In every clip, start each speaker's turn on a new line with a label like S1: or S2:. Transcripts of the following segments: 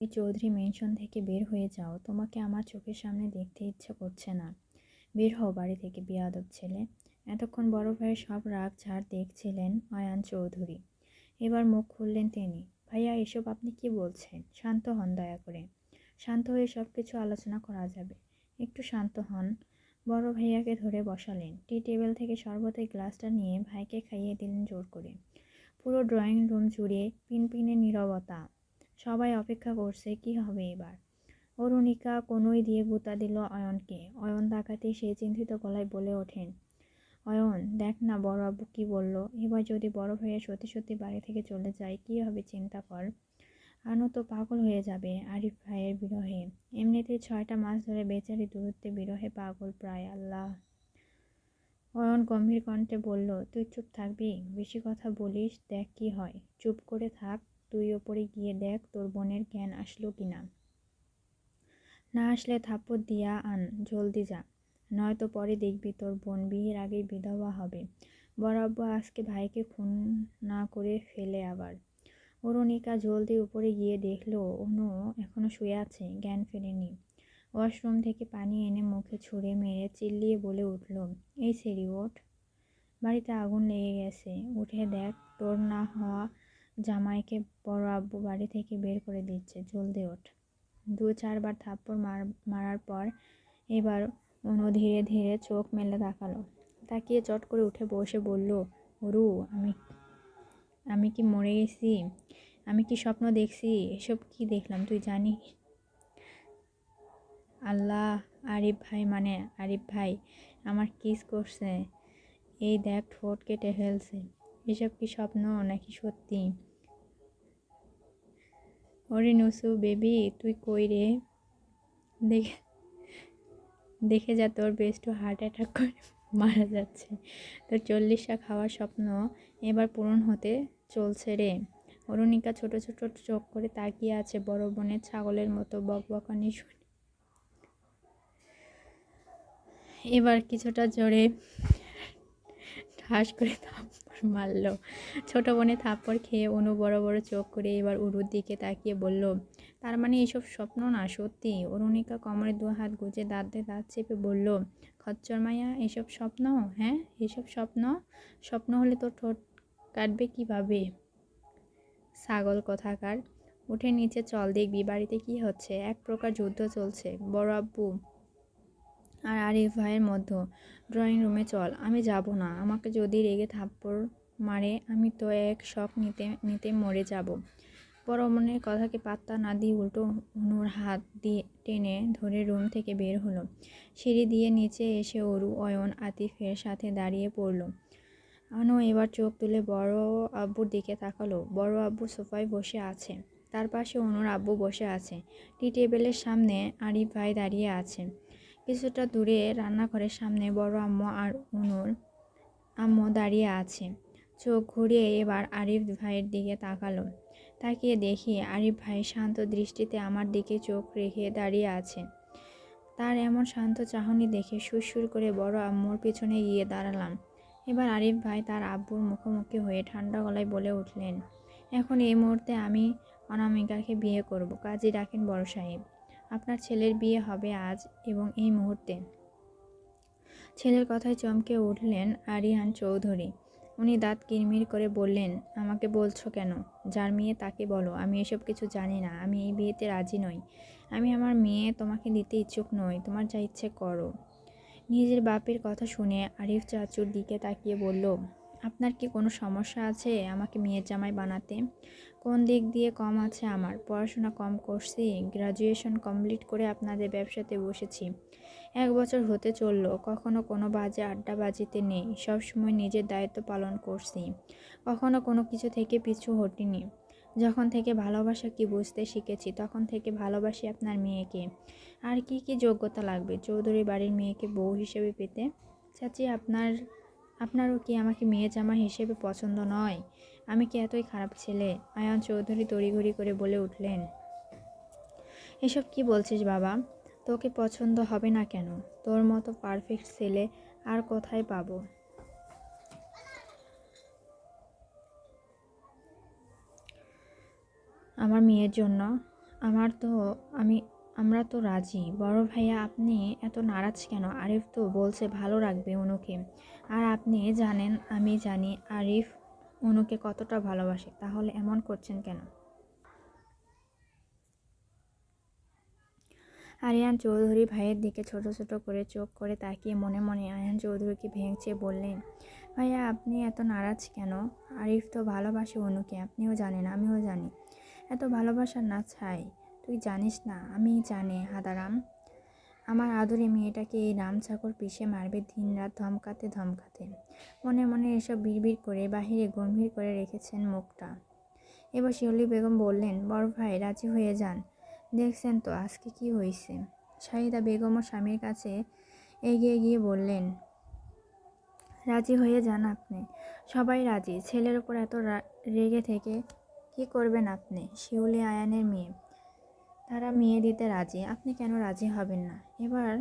S1: তুমি চৌধুরী মেনশন থেকে বের হয়ে যাও, তোমাকে আমার চোখের সামনে দেখতে ইচ্ছা করছে না। বের হও বাড়ি থেকে, বেয়াদব ছেলে। এতক্ষণ বড় ভাইয়ের সব রাগ ঝাড় দেখছিলেন আয়ান চৌধুরী। এবার মুখ খুললেন তিনি। ভাইয়া, এসব আপনি কি বলছেন? শান্ত হন দয়া করে। শান্ত হয়ে সব কিছু আলোচনা করা যাবে। একটু শান্ত হন। বড় ভাইয়াকে ধরে বসালেন। টি টেবিল থেকে শরবতের গ্লাসটা নিয়ে ভাইকে খাইয়ে দিলেন জোর করে। পুরো ড্রয়িং রুম জুড়ে পিনপিনে নীরবতা। সবাই অপেক্ষা করছে কি হবে এবার। অরুণিকা কনুই দিয়ে গুঁতা দিল অয়নকে। অয়ন তাকাতেই সে চিন্তিত গলায় বলে ওঠেন, অয়ন দেখ না বড় আব্বু কি বলল। এবার যদি বড় ভাইয়া সত্যি সত্যি বাড়ি থেকে চলে যায় কি হবে চিন্তা কর। আনু তো পাগল হয়ে যাবে আরিফ ভাইয়ের বিরহে। এমনিতেই 6টা মাস ধরে বেচারি দূরত্বে বিরহে পাগল প্রায়। আল্লাহ। অয়ন গম্ভীর কণ্ঠে বলল, তুই চুপ থাকবি? বেশি কথা বলিস, দেখ কি হয়। চুপ করে থাক। তুই ওপরে গিয়ে দেখ তোর বোনের জ্ঞান আসলো কিনা। না আসলে থাপ্পড় দিয়া আন, জলদি যা। নয়তো পরে দেখবি তোর বোন বিয়ের আগেই বিধবা হবে। বড় আব্বু আজকে ভাইকে খুন না করে ফেলে আবার। অরুণিকা জলদি উপরে গিয়ে দেখল অনু এখনো শুয়ে আছে, জ্ঞান ফেরেনি। ওয়াশরুম থেকে পানি এনে মুখে ছুঁড়ে মেরে চিল্লিয়ে বলে উঠল, এই সেরি ওঠ। বাড়িতে আগুন লেগে গেছে, উঠে দেখ তোর না হওয়া জামাইকে বড় আব্বু বাড়ি থেকে বের করে দিচ্ছে, জলদি ওঠ। 2-4 বার থাপ্পড় মারার পর এবার অনু ধীরে ধীরে চোখ মেলে তাকালো। তাকিয়ে চট করে উঠে বসে বলল, অরু, আমি আমি কি মরে গেছি? আমি কি স্বপ্ন দেখছি? এসব কি দেখলাম তুই জানিস? আল্লাহ, আরিফ ভাই আমার কিস করছে। এই দেখ ঠোঁট কেটে ফেলছে। এসব কি স্বপ্ন নাকি সত্যি? ওরে নুসু বেবি, তুই কই রে? দেখে দেখে যা, তোর বেস্ট হার্ট অ্যাটাক করে মারা যাচ্ছে। তোর 40টা খাওয়ার স্বপ্ন এবার পূরণ হতে চলছে রে। অরুণিকা ছোট ছোট চোখ করে তাকিয়ে আছে বড় বোনের ছাগলের মতো বকবকানি শুনে। এবার কিছুটা জোরে ঠাস করে থাপ্পড় মারল। ছোট বোনে থাপ্পড় খেয়ে অনু বড় বড় চোখ করে এবার উরুর দিকে তাকিয়ে বলল, তার মানে এসব স্বপ্ন না সত্যি? অরুণিকা কোমরে 2 হাত গুজে দাঁতে দাঁত চেপে বলল, খচ্চর মাইয়া, এসব স্বপ্ন? হ্যাঁ এসব স্বপ্ন? স্বপ্ন হলে তো ঠোঁট কাটবে কিভাবে? ছাগল কোথাকার। উঠে নিচে চল, দেখবি বাড়িতে কি হচ্ছে। এক প্রকার যুদ্ধ চলছে বড় আব্বু আর আরিফ ভাইয়ের মধ্যে। ড্রয়িং রুমে চল। আমি যাব না। আমাকে যদি রেগে থাপ্পড় মারে আমি তো এক শক নিতে নিতে মরে যাব। বড় বোনের কথাকে পাত্তা না দিয়ে উল্টো অনুর হাত দিয়ে টেনে ধরে রুম থেকে বের হলো। সিঁড়ি দিয়ে নিচে এসে অরু, অয়ন, আতিফের সাথে দাঁড়িয়ে পড়ল। আনু এবার চোখ তুলে বড় আব্বুর দিকে তাকালো। বড় আব্বু সোফায় বসে আছে, তার পাশে অনুর আব্বু বসে আছে। টি টেবিলের সামনে আরিফ ভাই দাঁড়িয়ে আছে। কিছুটা দূরে রান্নাঘরের সামনে বড় আম্মু আর অনুর আম্মু দাঁড়িয়ে আছে। চোখ ঘুরিয়ে এবার আরিফ ভাইয়ের দিকে তাকালো। তাকিয়ে দেখি আরিফ ভাই শান্ত দৃষ্টিতে আমার দিকে চোখ রেখে দাঁড়িয়ে আছে। তার এমন শান্ত চাহনি দেখে সুরসুর করে বড় আম্মুর পিছনে গিয়ে দাঁড়ালাম। এবার আরিফ ভাই তার আব্বুর মুখোমুখি হয়ে ঠান্ডা গলায় বলে উঠলেন, এখন এই মুহূর্তে আমি অনামিকাকে বিয়ে করব। কাজী ডাকেন বড় সাহেব। আপনার ছেলের বিয়ে হবে আজ এবং এই মুহূর্তে। ছেলের কথায় চমকে উঠলেন আরিয়ান চৌধুরী। উনি দাঁত কিরমির করে বললেন, আমাকে বলছো কেন? যার মেয়ে তাকে বলো। আমি এসব কিছু জানি না। আমি এই বিয়েতে রাজি নই। আমি আমার মেয়ে তোমাকে দিতে ইচ্ছুক নই। তোমার যা ইচ্ছে করো। নিজের বাপের কথা শুনে আরিফ চাচুর দিকে তাকিয়ে বলল, আপনার কি কোনো সমস্যা আছে আমাকে মেয়ের জামাই বানাতে? কোন দিক দিয়ে কম আছে আমার? পড়াশোনা কম করছি? গ্রাজুয়েশন কমপ্লিট করে আপনাদের ব্যবসাতে বসেছি। 1 বছর হতে চলল, কখনো কোনো বাজে আড্ডাবাজিতে নেই। সবসময় নিজের দায়িত্ব পালন করছি। কখনো কোনো কিছু থেকে পিছু হটিনি। যখন থেকে ভালোবাসা কি বুঝতে শিখেছি তখন থেকে ভালোবাসি আপনার মেয়েকে। আর কি কি যোগ্যতা লাগবে চৌধুরী বাড়ির মেয়েকে বউ হিসেবে পেতে? চাচি, আপনারও কি আমাকে মেয়ে জামা হিসেবে পছন্দ নয়? আমি কি এতই খারাপ ছেলে? আয়ান চৌধুরী তড়িঘড়ি করে বলে উঠলেন, এসব কি বলছিস বাবা? তোকে পছন্দ হবে না কেন? তোর মতো পারফেক্ট ছেলে আর কোথায় পাবো? আমার মেয়ের জন্য আমার তো আমি আমরা তো রাজি। বড় ভাইয়া, আপনি এত নারাজ কেন? আরিফ তো বলছে ভালো রাখবে অনুকে। আর আপনি জানেন, আমি জানি আরিফ অনুকে কতটা ভালোবাসে। তাহলে এমন করছেন কেন? আরিয়ান চৌধুরী ভাইয়ের দিকে ছোট ছোট করে চোখ করে তাকিয়ে মনে মনে আয়ান চৌধুরীকে ভেঙচে বললেন, ভাইয়া আপনি এত নারাজ কেন? আরিফ তো ভালোবাসে অনুকে, আপনিও জানেন, আমিও জানি। এত ভালোবাসা না চাই, তুই জানিস না? আমি জানি হাদারাম, আমার আদরে মেয়েটাকে এই রামচাকর পিষে মারবে দিনরাত ধমকাতে ধমকাতে। মনে মনে এসব বিড়বিড় করে বাহিরে গম্ভীর করে রেখেছেন মুখটা। এবার শিউলি বেগম বললেন, বড় ভাই রাজি হয়ে যান। দেখছেন তো আজকে কি হয়েছে। শাহিদা বেগমও স্বামীর কাছে এগিয়ে গিয়ে বললেন, রাজি হয়ে যান আপনি। সবাই রাজি, ছেলের উপর এত রেগে থেকে কি করবেন আপনি? শিউলি আয়ানের মেয়ে, তারা মেয়ে দিতে রাজি, আপনি কেন রাজি হবেন না? এবার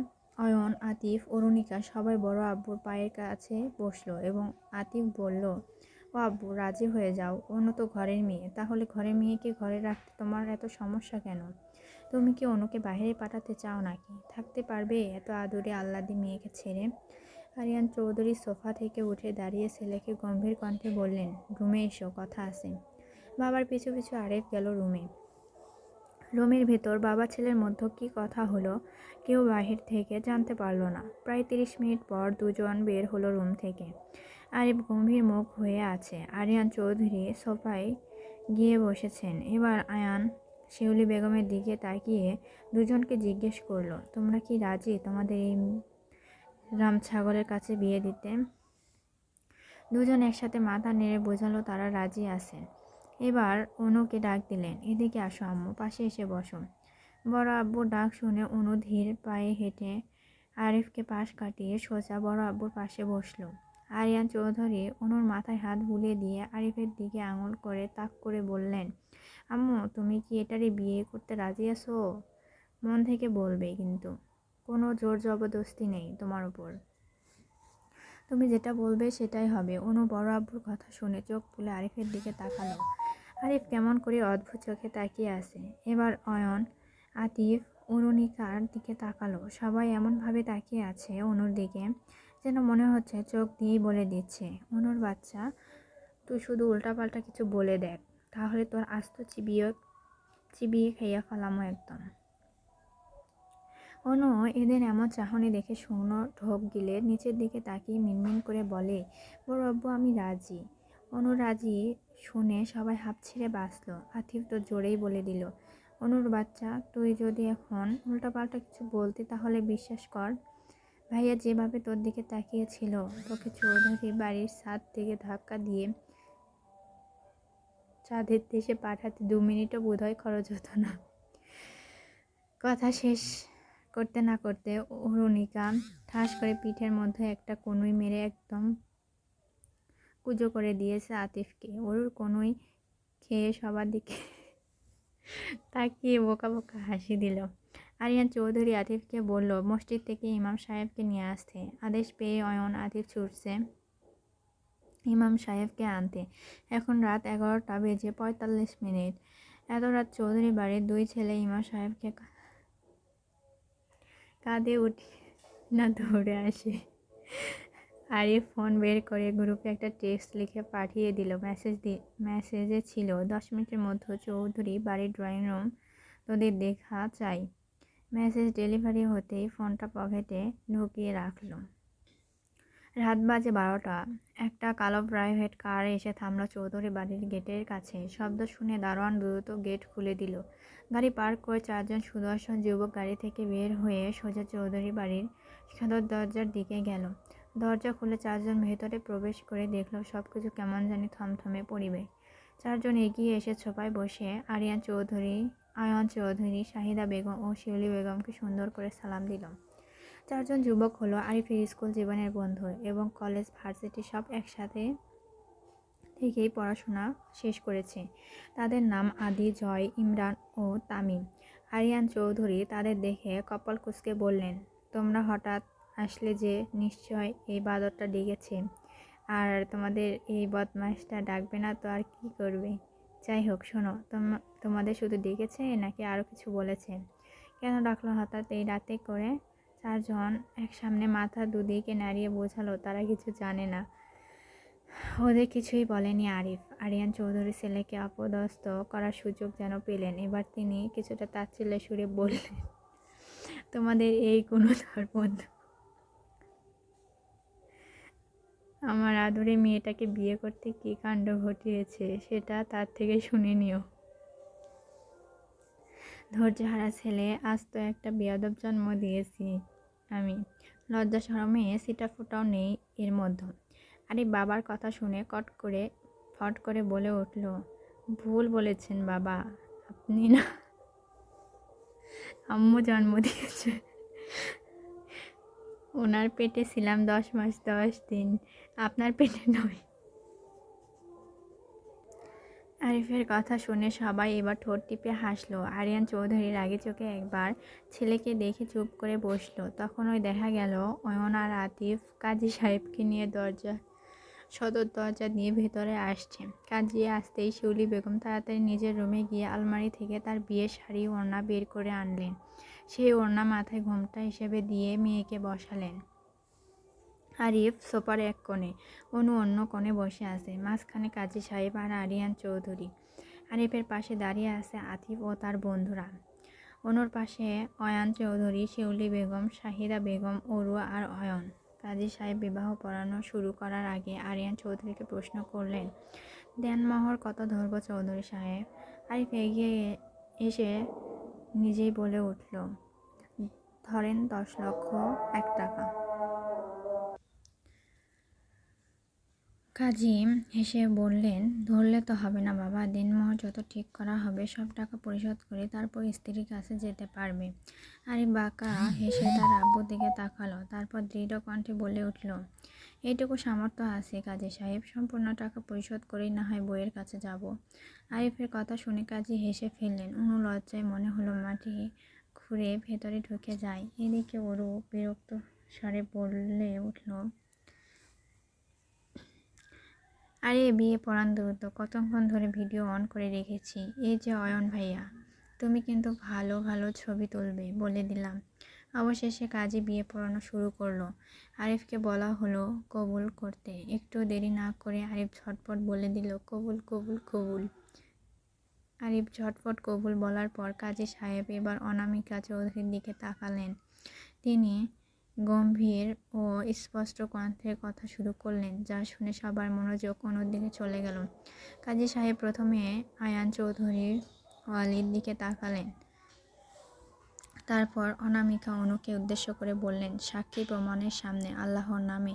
S1: অয়ন, আতিফ, অরুণিকা সবাই বড় আব্বুর পায়ের কাছে বসলো এবং আতিফ বলল, ও আব্বু রাজি হয়ে যাও, অনু তো ঘরের মেয়ে। তাহলে ঘরের মেয়েকে ঘরে রাখতে তোমার এত সমস্যা কেন? তুমি কি অনুকে বাইরে পাঠাতে চাও নাকি? থাকতে পারবে এত আদুরে আহ্লাদি মেয়েকে ছেড়ে? আরিয়ান চৌধুরী সোফা থেকে উঠে দাঁড়িয়ে ছেলেকে গম্ভীর কণ্ঠে বললেন, রুমে এসো, কথা আছে। বাবার পিছু পিছু আরিফ গেল রুমে। রুমের ভেতর বাবা ছেলের মধ্যে কী কথা হলো কেউ বাহির থেকে জানতে পারল না। প্রায় 30 মিনিট পর দুজন বের হলো রুম থেকে। আরিফ গম্ভীর মুখ হয়ে আছে। আরিয়ান চৌধুরী সোফায় গিয়ে বসেছেন। এবার আয়ান শিউলি বেগমের দিকে তাকিয়ে দুজনকে জিজ্ঞেস করলো, তোমরা কি রাজি তোমাদের এই রাম ছাগলের কাছে বিয়ে দিতে? দুজন একসাথে মাথা নেড়ে বোঝালো তারা রাজি আছে। এবার অনুকে ডাক দিলেন, এদিকে আসো আম্মু, পাশে এসে বসো। বড় আব্বুর ডাক শুনে অনু ধীর পায়ে হেঁটে আরিফকে পাশ কাটিয়ে সোজা বড় আব্বুর পাশে বসলো। আরিয়ান চৌধুরী অনুর মাথায় হাত বুলিয়ে দিয়ে আরিফের দিকে আঙুল করে তাক করে বললেন, আম্মু তুমি কি এটারই বিয়ে করতে রাজি আছো? মন থেকে বলবে কিন্তু, কোনো জোর জবরদস্তি নেই তোমার উপর। তুমি যেটা বলবে সেটাই হবে। অনু বড় আব্বুর কথা শুনে চোখ তুলে আরিফের দিকে তাকালো। আরিফ কেমন করে অদ্ভুত চোখে তাকিয়ে আছে। এবার অয়ন, আতিফ, অরুণিকার দিকে তাকালো। সবাই এমনভাবে তাকিয়ে আছে অনুর দিকে যেন মনে হচ্ছে চোখ দিয়েই বলে দিচ্ছে, অনুর বাচ্চা, তুই শুধু উল্টাপাল্টা কিছু বলে দেখ, তাহলে তোর আস্ত চিবিয়ে চিবিয়ে খাইয়া ফেলামো একদম। অনু এদের এমন চাহনি দেখে শূন্য ঢোক গিলে নিচের দিকে তাকিয়ে মিনমিন করে বলে, বড় আব্বু আমি রাজি। অনু রাজি শুনে সবাই হাঁপ ছেড়ে বাঁচল। আতিফ তো জোরেই বলে দিল, অনুর বাচ্চা, তুই যদি এখন উল্টাপাল্টা কিছু বলতি তাহলে বিশ্বাস কর, ভাইয়া যেভাবে তোর দিকে তাকিয়েছিল তোকে চৌধুরী বাড়ির ছাদ থেকে ধাক্কা দিয়ে চাঁদের দেশে পাঠাতে 2 মিনিটও বোধহয় খরচ হতো না। কথা শেষ করতে না করতে অরুণিকা ঠাস করে পিঠের মধ্যে একটা কনুই মেরে একদম কুজো করে দিয়েছে আতিফকে। ওর কনুই খেয়ে সবার দিকে তাকিয়ে বোকা বোকা হাসি দিল। আরিয়ান চৌধুরী আতিফকে বলল, মসজিদ থেকে ইমাম সাহেবকে নিয়ে আসতে। আদেশ পেয়ে অয়ন আতিফ ছুটছে ইমাম সাহেবকে আনতে। এখন রাত 11টা বেজে 45 মিনিট। এত রাত চৌধুরী বাড়ির 2 ছেলে ইমাম সাহেবকে কাঁধে উঠে না দৌড়ে আসে। আরিফ ফোন বের করে গ্রুপে একটা টেক্সট লিখে পাঠিয়ে দিল। মেসেজে ছিল, 10 মিনিটের মধ্যে চৌধুরী বাড়ির ড্রয়িং রুম, তোদের দেখা চাই। মেসেজ ডেলিভারি হতেই ফোনটা পকেটে ঢুকিয়ে রাখলো। রাত বাজে 12টা। একটা কালো প্রাইভেট কার এসে থামলো চৌধুরী বাড়ির গেটের কাছে। শব্দ শুনে দারোয়ান দ্রুত গেট খুলে দিল। গাড়ি পার্ক করে 4 জন সুদর্শন যুবক গাড়ি থেকে বের হয়ে সোজা চৌধুরী বাড়ির সদর দরজার দিকে গেল। দরজা খুলে 4 জন ভেতরে প্রবেশ করে দেখলো সবকিছু কেমন জানি থমথমে পরিবেশ। 4 জন এগিয়ে এসে সোফায় বসে আরিয়ান চৌধুরী, আয়ন চৌধুরী, শাহিদা বেগম ও শিউলি বেগমকে সুন্দর করে সালাম দিল। 4 জন যুবক হলো আরিফের স্কুল জীবনের বন্ধু এবং কলেজ ভার্সিটি সব একসাথে থেকেই পড়াশোনা শেষ করেছে। তাদের নাম আদি, জয়, ইমরান ও তামিম। আরিয়ান চৌধুরী তাদের দেখে কপাল কুঁচকে বললেন, তোমরা হঠাৎ আসলে যে, নিশ্চয় এই বাদরটা ডেকেছে। আর তোমাদের এই বদমাইশটা ডাকবে না তো আর কি করবে? যাই হোক, শোনো, তোমাদের শুধু ডেকেছে নাকি আরও কিছু বলেছে? কেন ডাকলো হঠাৎ এই রাতে করে? চারজন এক সামনে মাথা দুদিকে নাড়িয়ে বোঝালো তারা কিছু জানে না। ওদের কিছুই বলেনি আরিফ। আরিয়ান চৌধুরী ছেলেকে অপদস্থ করার সুযোগ যেন পেলেন। এবার তিনি কিছুটা তাচ্ছিল্যের সুরে বললেন, তোমাদের এই গুণধর বন্ধু আমার আদরে মেয়েটাকে বিয়ে করতে কী কাণ্ড ঘটিয়েছে সেটা তার থেকে শুনে নিও। ধৈর্যহারা ছেলে, আজ তো একটা বেয়াদব জন্ম দিয়েছি আমি। লজ্জা শরমে সিটাফোঁটাও নেই এর মধ্যে। আরে বাবার কথা শুনে ফট করে বলে উঠল, ভুল বলেছেন বাবা, আপনি না, আম্মু জন্ম দিয়েছে। ওনার পেটে ছিলাম 10 মাস 10 দিন, আপনার পেটে নয়। আরিফের কথা শুনে সবাই এবার ঠোঁট টিপে হাসলো। আরিয়ান চৌধুরী রাগে চোখে একবার ছেলেকে দেখে চুপ করে বসলো। তখন ওই দেখা গেল অয়ন আর আতিফ কাজী সাহেবকে নিয়ে সদর দরজা দিয়ে ভেতরে আসছে। কাজী আসতেই শিউলি বেগম তাড়াতাড়ি নিজের রুমে গিয়ে আলমারি থেকে তার বিয়ের শাড়ি ওড়না বের করে আনলেন। সেই ওড়না মাথায় ঘোমটা হিসেবে দিয়ে মেয়েকে বসালেন। আরিফ সোফার এক কোণে, অনু অন্য কোণে বসে আছে। মাঝখানে কাজী সাহেব আর আরিয়ান চৌধুরী। আরিফের পাশে দাঁড়িয়ে আছে আতিফ ও তার বন্ধুরা। অনুর পাশে অয়ান চৌধুরী, শিউলি বেগম, শাহিদা বেগম, অরু আর অয়ন। কাজী সাহেব বিবাহ পড়ানো শুরু করার আগে আরিয়ান চৌধুরীকে প্রশ্ন করলেন, দেনমোহর কত ধরব চৌধুরী সাহেব? আরিফ এগিয়ে এসে নিজেই বলে উঠল, ধরেন 10,01,000 টাকা। কাজী হেসে বললেন, ধরলে তো হবে না বাবা, দেনমোহর যত ঠিক করা হবে সব টাকা পরিশোধ করে তারপর স্ত্রীর কাছে যেতে পারবে। আরিফ বাঁকা হেসে তার আব্বুর দিকে তাকালো, তারপর দৃঢ় কণ্ঠে বলে উঠল, এইটুকু সামর্থ্য আছে কাজী সাহেব, সম্পূর্ণ টাকা পরিশোধ করেই না হয় বইয়ের কাছে যাব। আরিফের কথা শুনে কাজী হেসে ফেললেন। অনু লজ্জায় মনে হলো মাটি খুঁড়ে ভেতরে ঢুকে যায়। এদিকে ওরও বিরক্ত স্বরে বলে উঠল, আরে বিয়ে পড়ান দ্রুত, কতক্ষণ ধরে ভিডিও অন করে রেখেছি। এই যে অয়ন ভাইয়া, তুমি কিন্তু ভালো ভালো ছবি তুলবে বলে দিলাম। অবশেষে কাজী বিয়ে পড়ানো শুরু করলো। আরিফকে বলা হলো কবুল করতে। একটু দেরি না করে আরিফ ঝটপট বলে দিল, কবুল কবুল কবুল। আরিফ ঝটপট কবুল বলার পর কাজী সাহেব এবার অনামিকা চৌধুরীর দিকে তাকালেন। তিনি গম্ভীর ও স্পষ্ট কণ্ঠে কথা শুরু করলেন, যা শুনে সবার মনোযোগ অন্যদিকে চলে গেল। কাজী সাহেব প্রথমে আয়ান চৌধুরীর ওয়ালির দিকে তাকালেন, তারপর অনামিকা অনুকে উদ্দেশ্য করে বললেন, সাক্ষী প্রমাণের সামনে আল্লাহর নামে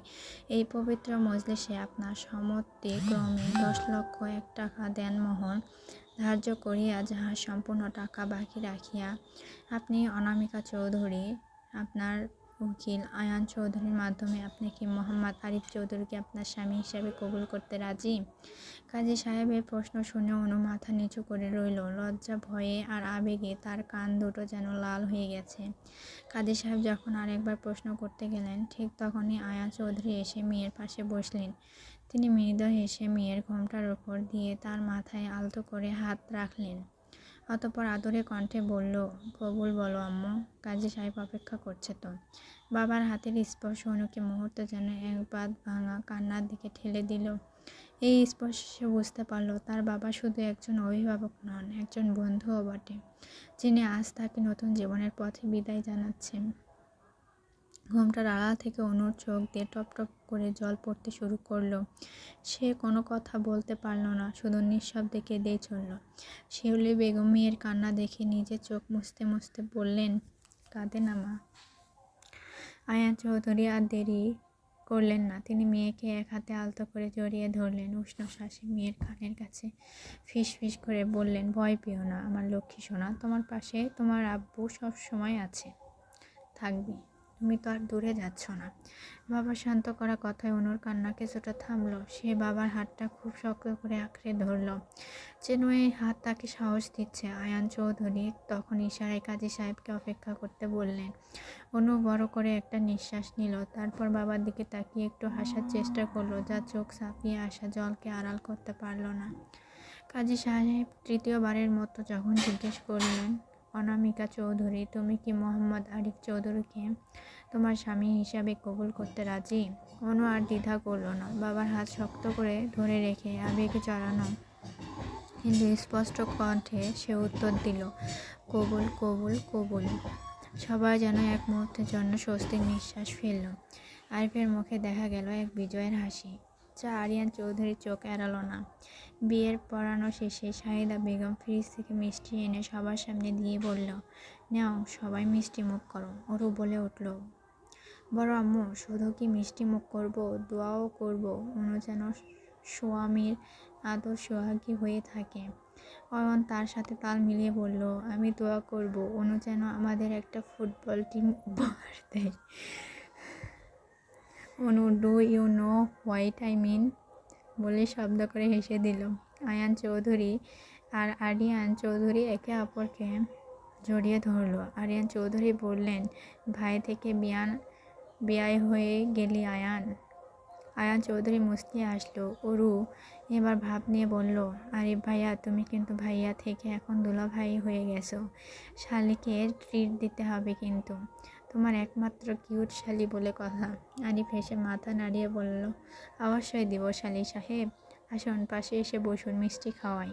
S1: এই পবিত্র মজলিসে আপনার সম্মতিক্রমে 10,01,000 টাকা দেনমোহর ধার্য করিয়া যাহা সম্পূর্ণ টাকা বাকি রাখিয়া আপনি অনামিকা চৌধুরী আপনার উকিল আয়ান চৌধুরীর মাধ্যমে আপনি কি মোহাম্মদ আরিফ চৌধুরীকে আপনার স্বামী হিসাবে কবুল করতে রাজি? কাজী সাহেবের প্রশ্ন শুনে অনু মাথা নিচু করে রইল। লজ্জা, ভয়ে আর আবেগে তার কান দুটো যেন লাল হয়ে গেছে। কাজী সাহেব যখন আরেকবার প্রশ্ন করতে গেলেন, ঠিক তখনই আয়ান চৌধুরী এসে মেয়ের পাশে বসলেন। তিনি মৃদু হেসে মেয়ের ঘোমটার উপর দিয়ে তার মাথায় আলতো করে হাত রাখলেন। অতঃপর আদুরে কণ্ঠে বলল, কবুল বলো আম্মু, কাজী সাহেব অপেক্ষা করছে তো। বাবার হাতের স্পর্শ অনুকে মুহূর্তে যেন এক বাঁধ ভাঙা কান্নার দিকে ঠেলে দিল। এই স্পর্শে সে বুঝতে পারল তার বাবা শুধু একজন অভিভাবক নন, একজন বন্ধুও বটে, যিনি আজ তাকে নতুন জীবনের পথে বিদায় জানাচ্ছেন। ঘোমটার আড়াল থেকে অনুর চোখ দিয়ে টপ টপ করে জল পড়তে শুরু করলো। সে কোনো কথা বলতে পারল না, শুধু নিঃশব্দে কেঁদেই চলল। শিউলি বেগম মেয়ের কান্না দেখে নিজে চোখ মুছতে মুছতে বললেন, কাঁদে না মা। আয়ান চৌধুরী আর দেরি করলেন না। তিনি মেয়েকে এক হাতে আলতো করে জড়িয়ে ধরলেন। উষ্ণ শ্বাসে মেয়ের কানের কাছে ফিস ফিস করে বললেন, ভয় পেও না আমার লক্ষ্মী সোনা, তোমার পাশে তোমার আব্বু সব সময় আছে, থাকবে, তুমি তো আর দূরে যাচ্ছ না। বাবার শান্ত করা কথায় অনুর কান্না কিছুটা থামলো। সে বাবার হাতটা খুব শক্ত করে আঁকড়ে ধরল, যেন এই হাত তাকে সাহস দিচ্ছে। আয়ান চৌধুরী তখন ইশারায় কাজী সাহেবকে অপেক্ষা করতে বললেন। অনু বড় করে একটা নিঃশ্বাস নিল, তারপর বাবার দিকে তাকিয়ে একটু হাসার চেষ্টা করলো, যা চোখ ছাপিয়ে আসা জলকে আড়াল করতে পারল না। কাজী সাহেব তৃতীয়বারের মতো যখন জিজ্ঞেস করলেন, অনামিকা চৌধুরী, তুমি কি মোহাম্মদ আরিফ চৌধুরীকে তোমার স্বামী হিসাবে কবুল করতে রাজি? অনু আর দ্বিধা করল না। বাবার হাত শক্ত করে ধরে রেখে আবেগে জড়ানো কিন্তু স্পষ্ট কণ্ঠে সে উত্তর দিল, কবুল, কবুল, কবুল। সবাই যেন এক মুহূর্তের জন্য স্বস্তির নিঃশ্বাস ফেলল। আরিফের মুখে দেখা গেল এক বিজয়ের হাসি, যা আরিয়ান চৌধুরীর চোখ এড়াল না। বিয়ের পড়ানো শেষে শাহিদা বেগম ফ্রিজ থেকে মিষ্টি এনে সবার সামনে দিয়ে বলল, নাও সবাই মিষ্টি মুখ করো। অরু বলে উঠল, বড় আম্মু, শুধু কি মিষ্টি মুখ করব, দোয়াও করব, অনু যেন স্বামীর আদর সোহাগী হয়ে থাকে। অয়ন তার সাথে তাল মিলিয়ে বলল, আমি দোয়া করব অনু যেন আমাদের একটা ফুটবল টিম উপহার দেয়। Anu, do you know what I mean? বলে শব্দ করে হেসে দিল। আয়ান চৌধুরী আর আরিয়ান চৌধুরী একে অপরকে জড়িয়ে ধরল। আরিয়ান চৌধুরী বললেন, ভাই থেকে বিয়ায় হয়ে গেলি আয়ান। আয়ান চৌধুরী মুচকি হাসল। অরু এবার ভাব নিয়ে বলল, আরিফ ভাইয়া, তুমি কিন্তু ভাইয়া থেকে এখন দুলা ভাই হয়ে গেছো। শালিকে ট্রিট দিতে হবে কিন্তু, তোমার একমাত্র কিউট শালি বলে কথা। আরিফ হেসে মাথা নাড়িয়ে বলল, অবশ্যই দিব শালি সাহেব, আসুন পাশে এসে বসুন, মিষ্টি খাওয়াই।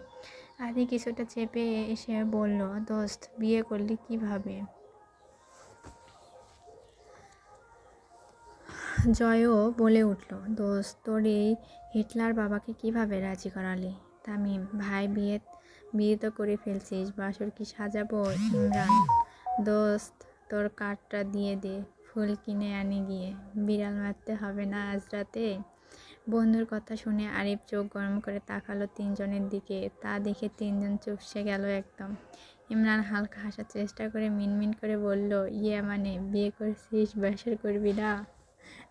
S1: আদি কিছুটা চেপে এসে বলল, দোস্ত, বিয়ে করলি কিভাবে? জয়ও বলে উঠল, দোস্ত, তোর এই হিটলার বাবাকে কিভাবে রাজি করালি? তামিম ভাই, বিয়ে তো করে ফেলছিস, বাসর কি সাজাবো? ইমরান, দোস্ত, তোর কার্ডটা দিয়ে দে, ফুল কিনে আনি গিয়ে, বিড়াল মারতে হবে না আজ রাতে। বন্ধুর কথা শুনে আরিফ চোখ গরম করে তাকালো তিনজনের দিকে। তা দেখে তিনজন চুপসে গেল একদম। ইমরান হালকা হাসার চেষ্টা করে মিনমিন করে বলল, ইয়ে মানে বিয়ে করছিস, বাসর করবি না?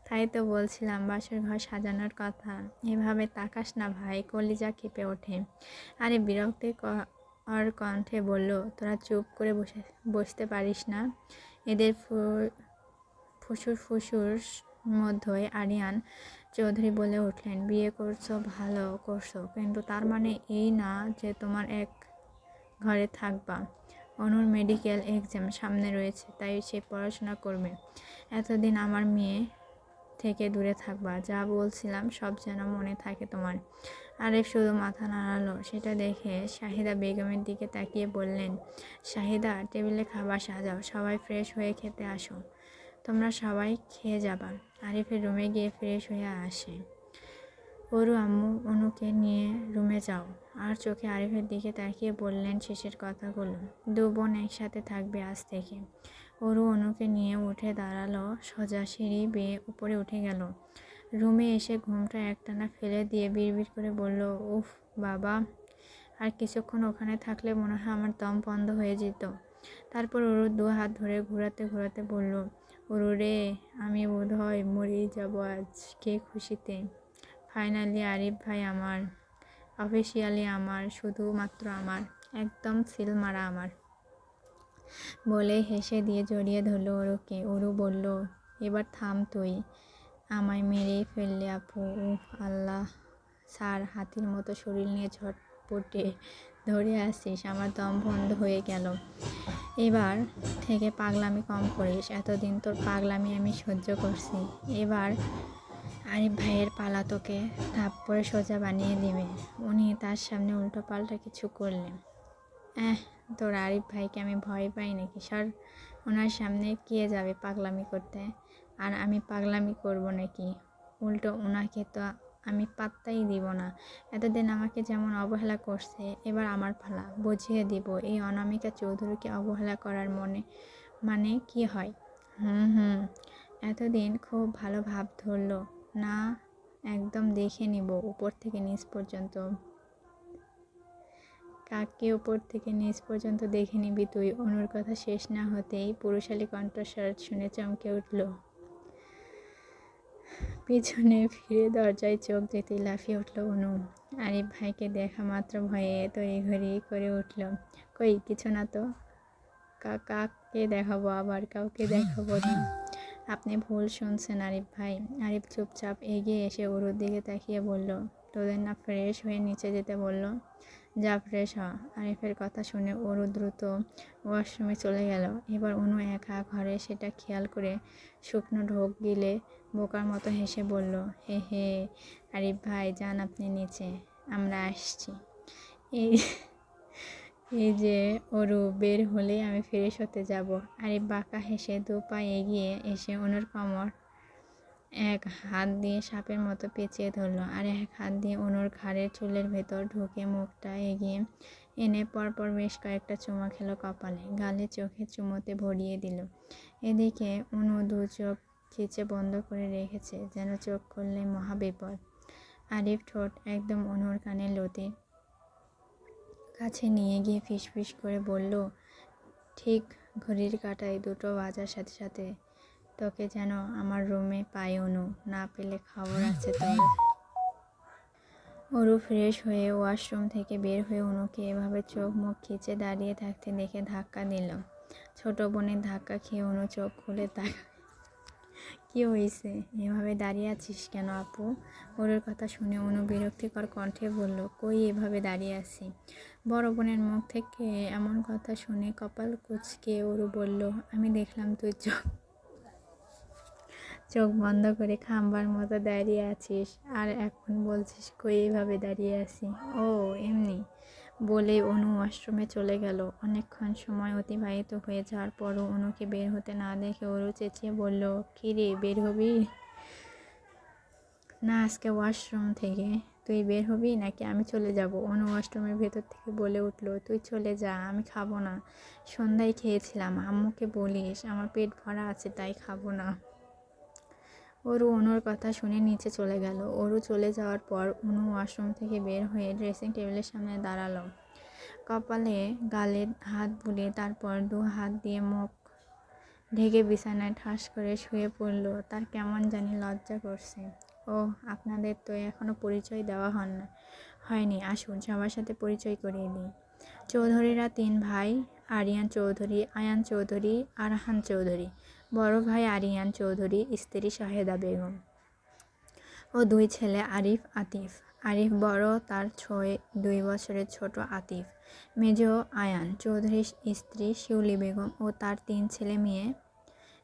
S1: তাই তো বলছিলাম বাসর ঘর সাজানোর কথা। এভাবে তাকাস না ভাই, কলিজা কেঁপে ওঠে। আরে বিরক্তিকর কণ্ঠে বলল, তোরা চুপ করে বসতে পারিস না? এদের ফুসুর ফুসুর মধ্যে আরিয়ান চৌধুরী বলে উঠলেন, বিয়ে করছো ভালো করছো, কিন্তু তার মানে এই না যে তোমার এক ঘরে থাকবা। অনুর মেডিকেল এক্সাম সামনে রয়েছে, তাই সে পড়াশোনা করবে। এতদিন আমার মেয়ে থেকে দূরে থাকবা, যা বলছিলাম সব যেন মনে থাকে তোমার। আরিফ শুধু মাথা নাড়ালো। সেটা দেখে শাহিদা বেগমের দিকে তাকিয়ে বললেন, শাহিদা, টেবিলে খাবার সাজাও, সবাই ফ্রেশ হয়ে খেতে আসো। তোমরা সবাই খেয়ে যাবা। আরিফের রুমে গিয়ে ফ্রেশ হয়ে আসে। অরু আম্মু, অনুকে নিয়ে রুমে যাও। আর চোখে আরিফের দিকে তাকিয়ে বললেন শেষের কথাগুলো, দু বোন একসাথে থাকবে আজ থেকে। অরু অনুকে নিয়ে উঠে দাঁড়ালো, সোজা সিঁড়ি বেয়ে উপরে উঠে গেল। রুমে এসে ঘুমটা একটানা ফেলে দিয়ে বিড়বিড় করে বলল, উফ বাবা, আর কিছুক্ষণ ওখানে থাকলে মনে হয় আমার দম বন্ধ হয়ে যেত। তারপর অরুর দু হাত ধরে ঘোরাতে ঘোরাতে বলল, অরু রে, আমি বোধহয় মরেই যাব আজকে খুশিতে। ফাইনালি আরিফ ভাই আমার, অফিসিয়ালি আমার, শুধুমাত্র আমার, একদম সিল মারা আমার। বলে হেসে দিয়ে জড়িয়ে ধরল অরুকে। অরু বলল, এবার থাম তুই, আমায় মেরেই ফেললে আপু। উফ আল্লাহ, স্যার, হাতির মতো শরীর নিয়ে ঝটপটে ধরে আসিস, আমার দম বন্ধ হয়ে গেল। এবার থেকে পাগলামি কম করিস, এতদিন তোর পাগলামি আমি সহ্য করছি। এবার আরিফ ভাইয়ের পালা, তোকে থাপ্পড়ে সোজা বানিয়ে দেবে। উনি তার সামনে উল্টো পাল্টা কিছু করলেন। তোর আরিফ ভাইকে আমি ভয় পাই নাকি? সর, ওনার সামনে কে যাবে পাগলামি করতে? আর আমি পাগলামি করব নাকি? উল্টো ওনাকে তো আমি পাত্তাই দিব না। এতদিন আমাকে যেমন অবহেলা করছে, এবার আমার পালা, বুঝিয়ে দিব এই অনামিকা চৌধুরীকে অবহেলা করার মানে কি হয়। এতদিন খুব ভালো ভাব ধরলো না, একদম দেখে নিব উপর থেকে নিচ পর্যন্ত। কাকে উপর থেকে নিচ পর্যন্ত দেখে নিবি তুই? অনুর কথা শেষ না হতেই পুরুষালী কণ্ঠস্বর শুনে চমকে উঠল। পিছনে ফিরে দরজায় চোখ যেতেই লাফিয়ে উঠল অনু। আরিফ ভাইকে দেখা মাত্র ভয়ে তড়িঘড়ি করে উঠল, কই কিছু না তো। কাকে দেখাবো? আবার কাউকে দেখাবো না। আপনি ভুল শুনছেন আরিফ ভাই। আরিফ চুপচাপ এগিয়ে এসে অরুর দিকে তাকিয়ে বলল, তোদের না ফ্রেশ হয়ে নিচে যেতে বললো? যা ফ্রেশ হ। আরিফের কথা শুনে অরু দ্রুত ওয়াশরুমে চলে গেল। এবার অনু একা ঘরে সেটা খেয়াল করে শুকনো ঢোক গিলে বোকার মতো হেসে বলল, হে হে আরিফ ভাই, যান আপনি নিচে, আমরা আসছি। এই এই যে অরু বের হলে আমি ফ্রেশ হতে যাব। আরিফ বাঁকা হেসে 2 পা এগিয়ে এসে অনুর কোমর এক হাত দিয়ে সাপের মতো পেঁচিয়ে ধরল, আর এক হাত দিয়ে অনুর ঘাড়ের চুলের ভেতর ঢুকে মুখটা এগিয়ে এনে পরপর বেশ কয়েকটা চুমা খেলো কপালে, গালে, চোখে চুমোতে ভরিয়ে দিল। এদিকে অনু 2 চোখ খিচে বন্ধ করে রেখেছে, যেন চোখ খুললে মহাবিপদ। আরিফ ঠোঁট একদম অনুর কানে লতি কাছে নিয়ে গিয়ে ফিসফিস করে বলল, ঠিক ঘড়ির কাঁটায় 2টো বাজার সাথে সাথে তোকে যেন আমার রুমে পাই অনু, না পেলে খবর আছে তোর। অরু ফ্রেশ হয়ে ওয়াশরুম থেকে বের হয়ে অনুকে এভাবে চোখ মুখ খিচে দাঁড়িয়ে থাকতে দেখে ধাক্কা দিল। ছোট বোনের ধাক্কা খেয়ে অনু চোখ খুলে তাকায়। কি হয়েছে, এভাবে দাঁড়িয়ে আছিস কেন আপু? অরুর কথা শুনে অনু বিরক্তিকর কণ্ঠে বলল, কই এভাবে দাঁড়িয়ে আছি। বড় বোনের মুখ থেকে এমন কথা শুনে কপাল কুঁচকে অরু বলল, আমি দেখলাম তুই চোখ বন্ধ করে খাম্বার মতো দাঁড়িয়ে আছিস, আর এখন বলছিস কই এভাবে দাঁড়িয়ে আছি। ও এমনি বলে অনু ওয়াশরুমে চলে গেল। অনেকক্ষণ সময় অতিবাহিত হয়ে যাওয়ার পরও অনুকে বের হতে না দেখে অরু চেঁচিয়ে বলল, কি রে, বের হবি না আজকে ওয়াশরুম থেকে? তুই বের হবি নাকি আমি চলে যাব? অনু ওয়াশরুমের ভেতর থেকে বলে উঠল, তুই চলে যা, আমি খাবো না, সন্ধ্যায় খেয়েছিলাম, আম্মুকে বলিস আমার পেট ভরা আছে তাই খাবো না। অরু অনুর কথা শুনে নিচে চলে গেল। অরু চলে যাওয়ার পর অনু ওয়াশরুম থেকে বের হয়ে ড্রেসিং টেবিলের সামনে দাঁড়ালো, কপালে গালে হাত বুলিয়ে, তারপর 2 হাত দিয়ে মুখ ঢেকে বিছানায় ঠাস করে শুয়ে পড়ল। তার কেমন জানি লজ্জা করছে। ও আপনাদের তো এখনো পরিচয় দেওয়া হয়নি, আসুন সবার সাথে পরিচয় করিয়ে দিই। চৌধুরীরা 3 ভাই, আরিয়ান চৌধুরী, আয়ান চৌধুরী, আরহান চৌধুরী। বড় ভাই আরিয়ান চৌধুরী, স্ত্রী শাহেদা বেগম ও 2 ছেলে আরিফ, আতিফ। আরিফ বড়, তার 2 বছরের ছোট আতিফ। মেজ আয়ান চৌধুরীর স্ত্রী শিউলি বেগম ও তার 3 ছেলে মেয়ে,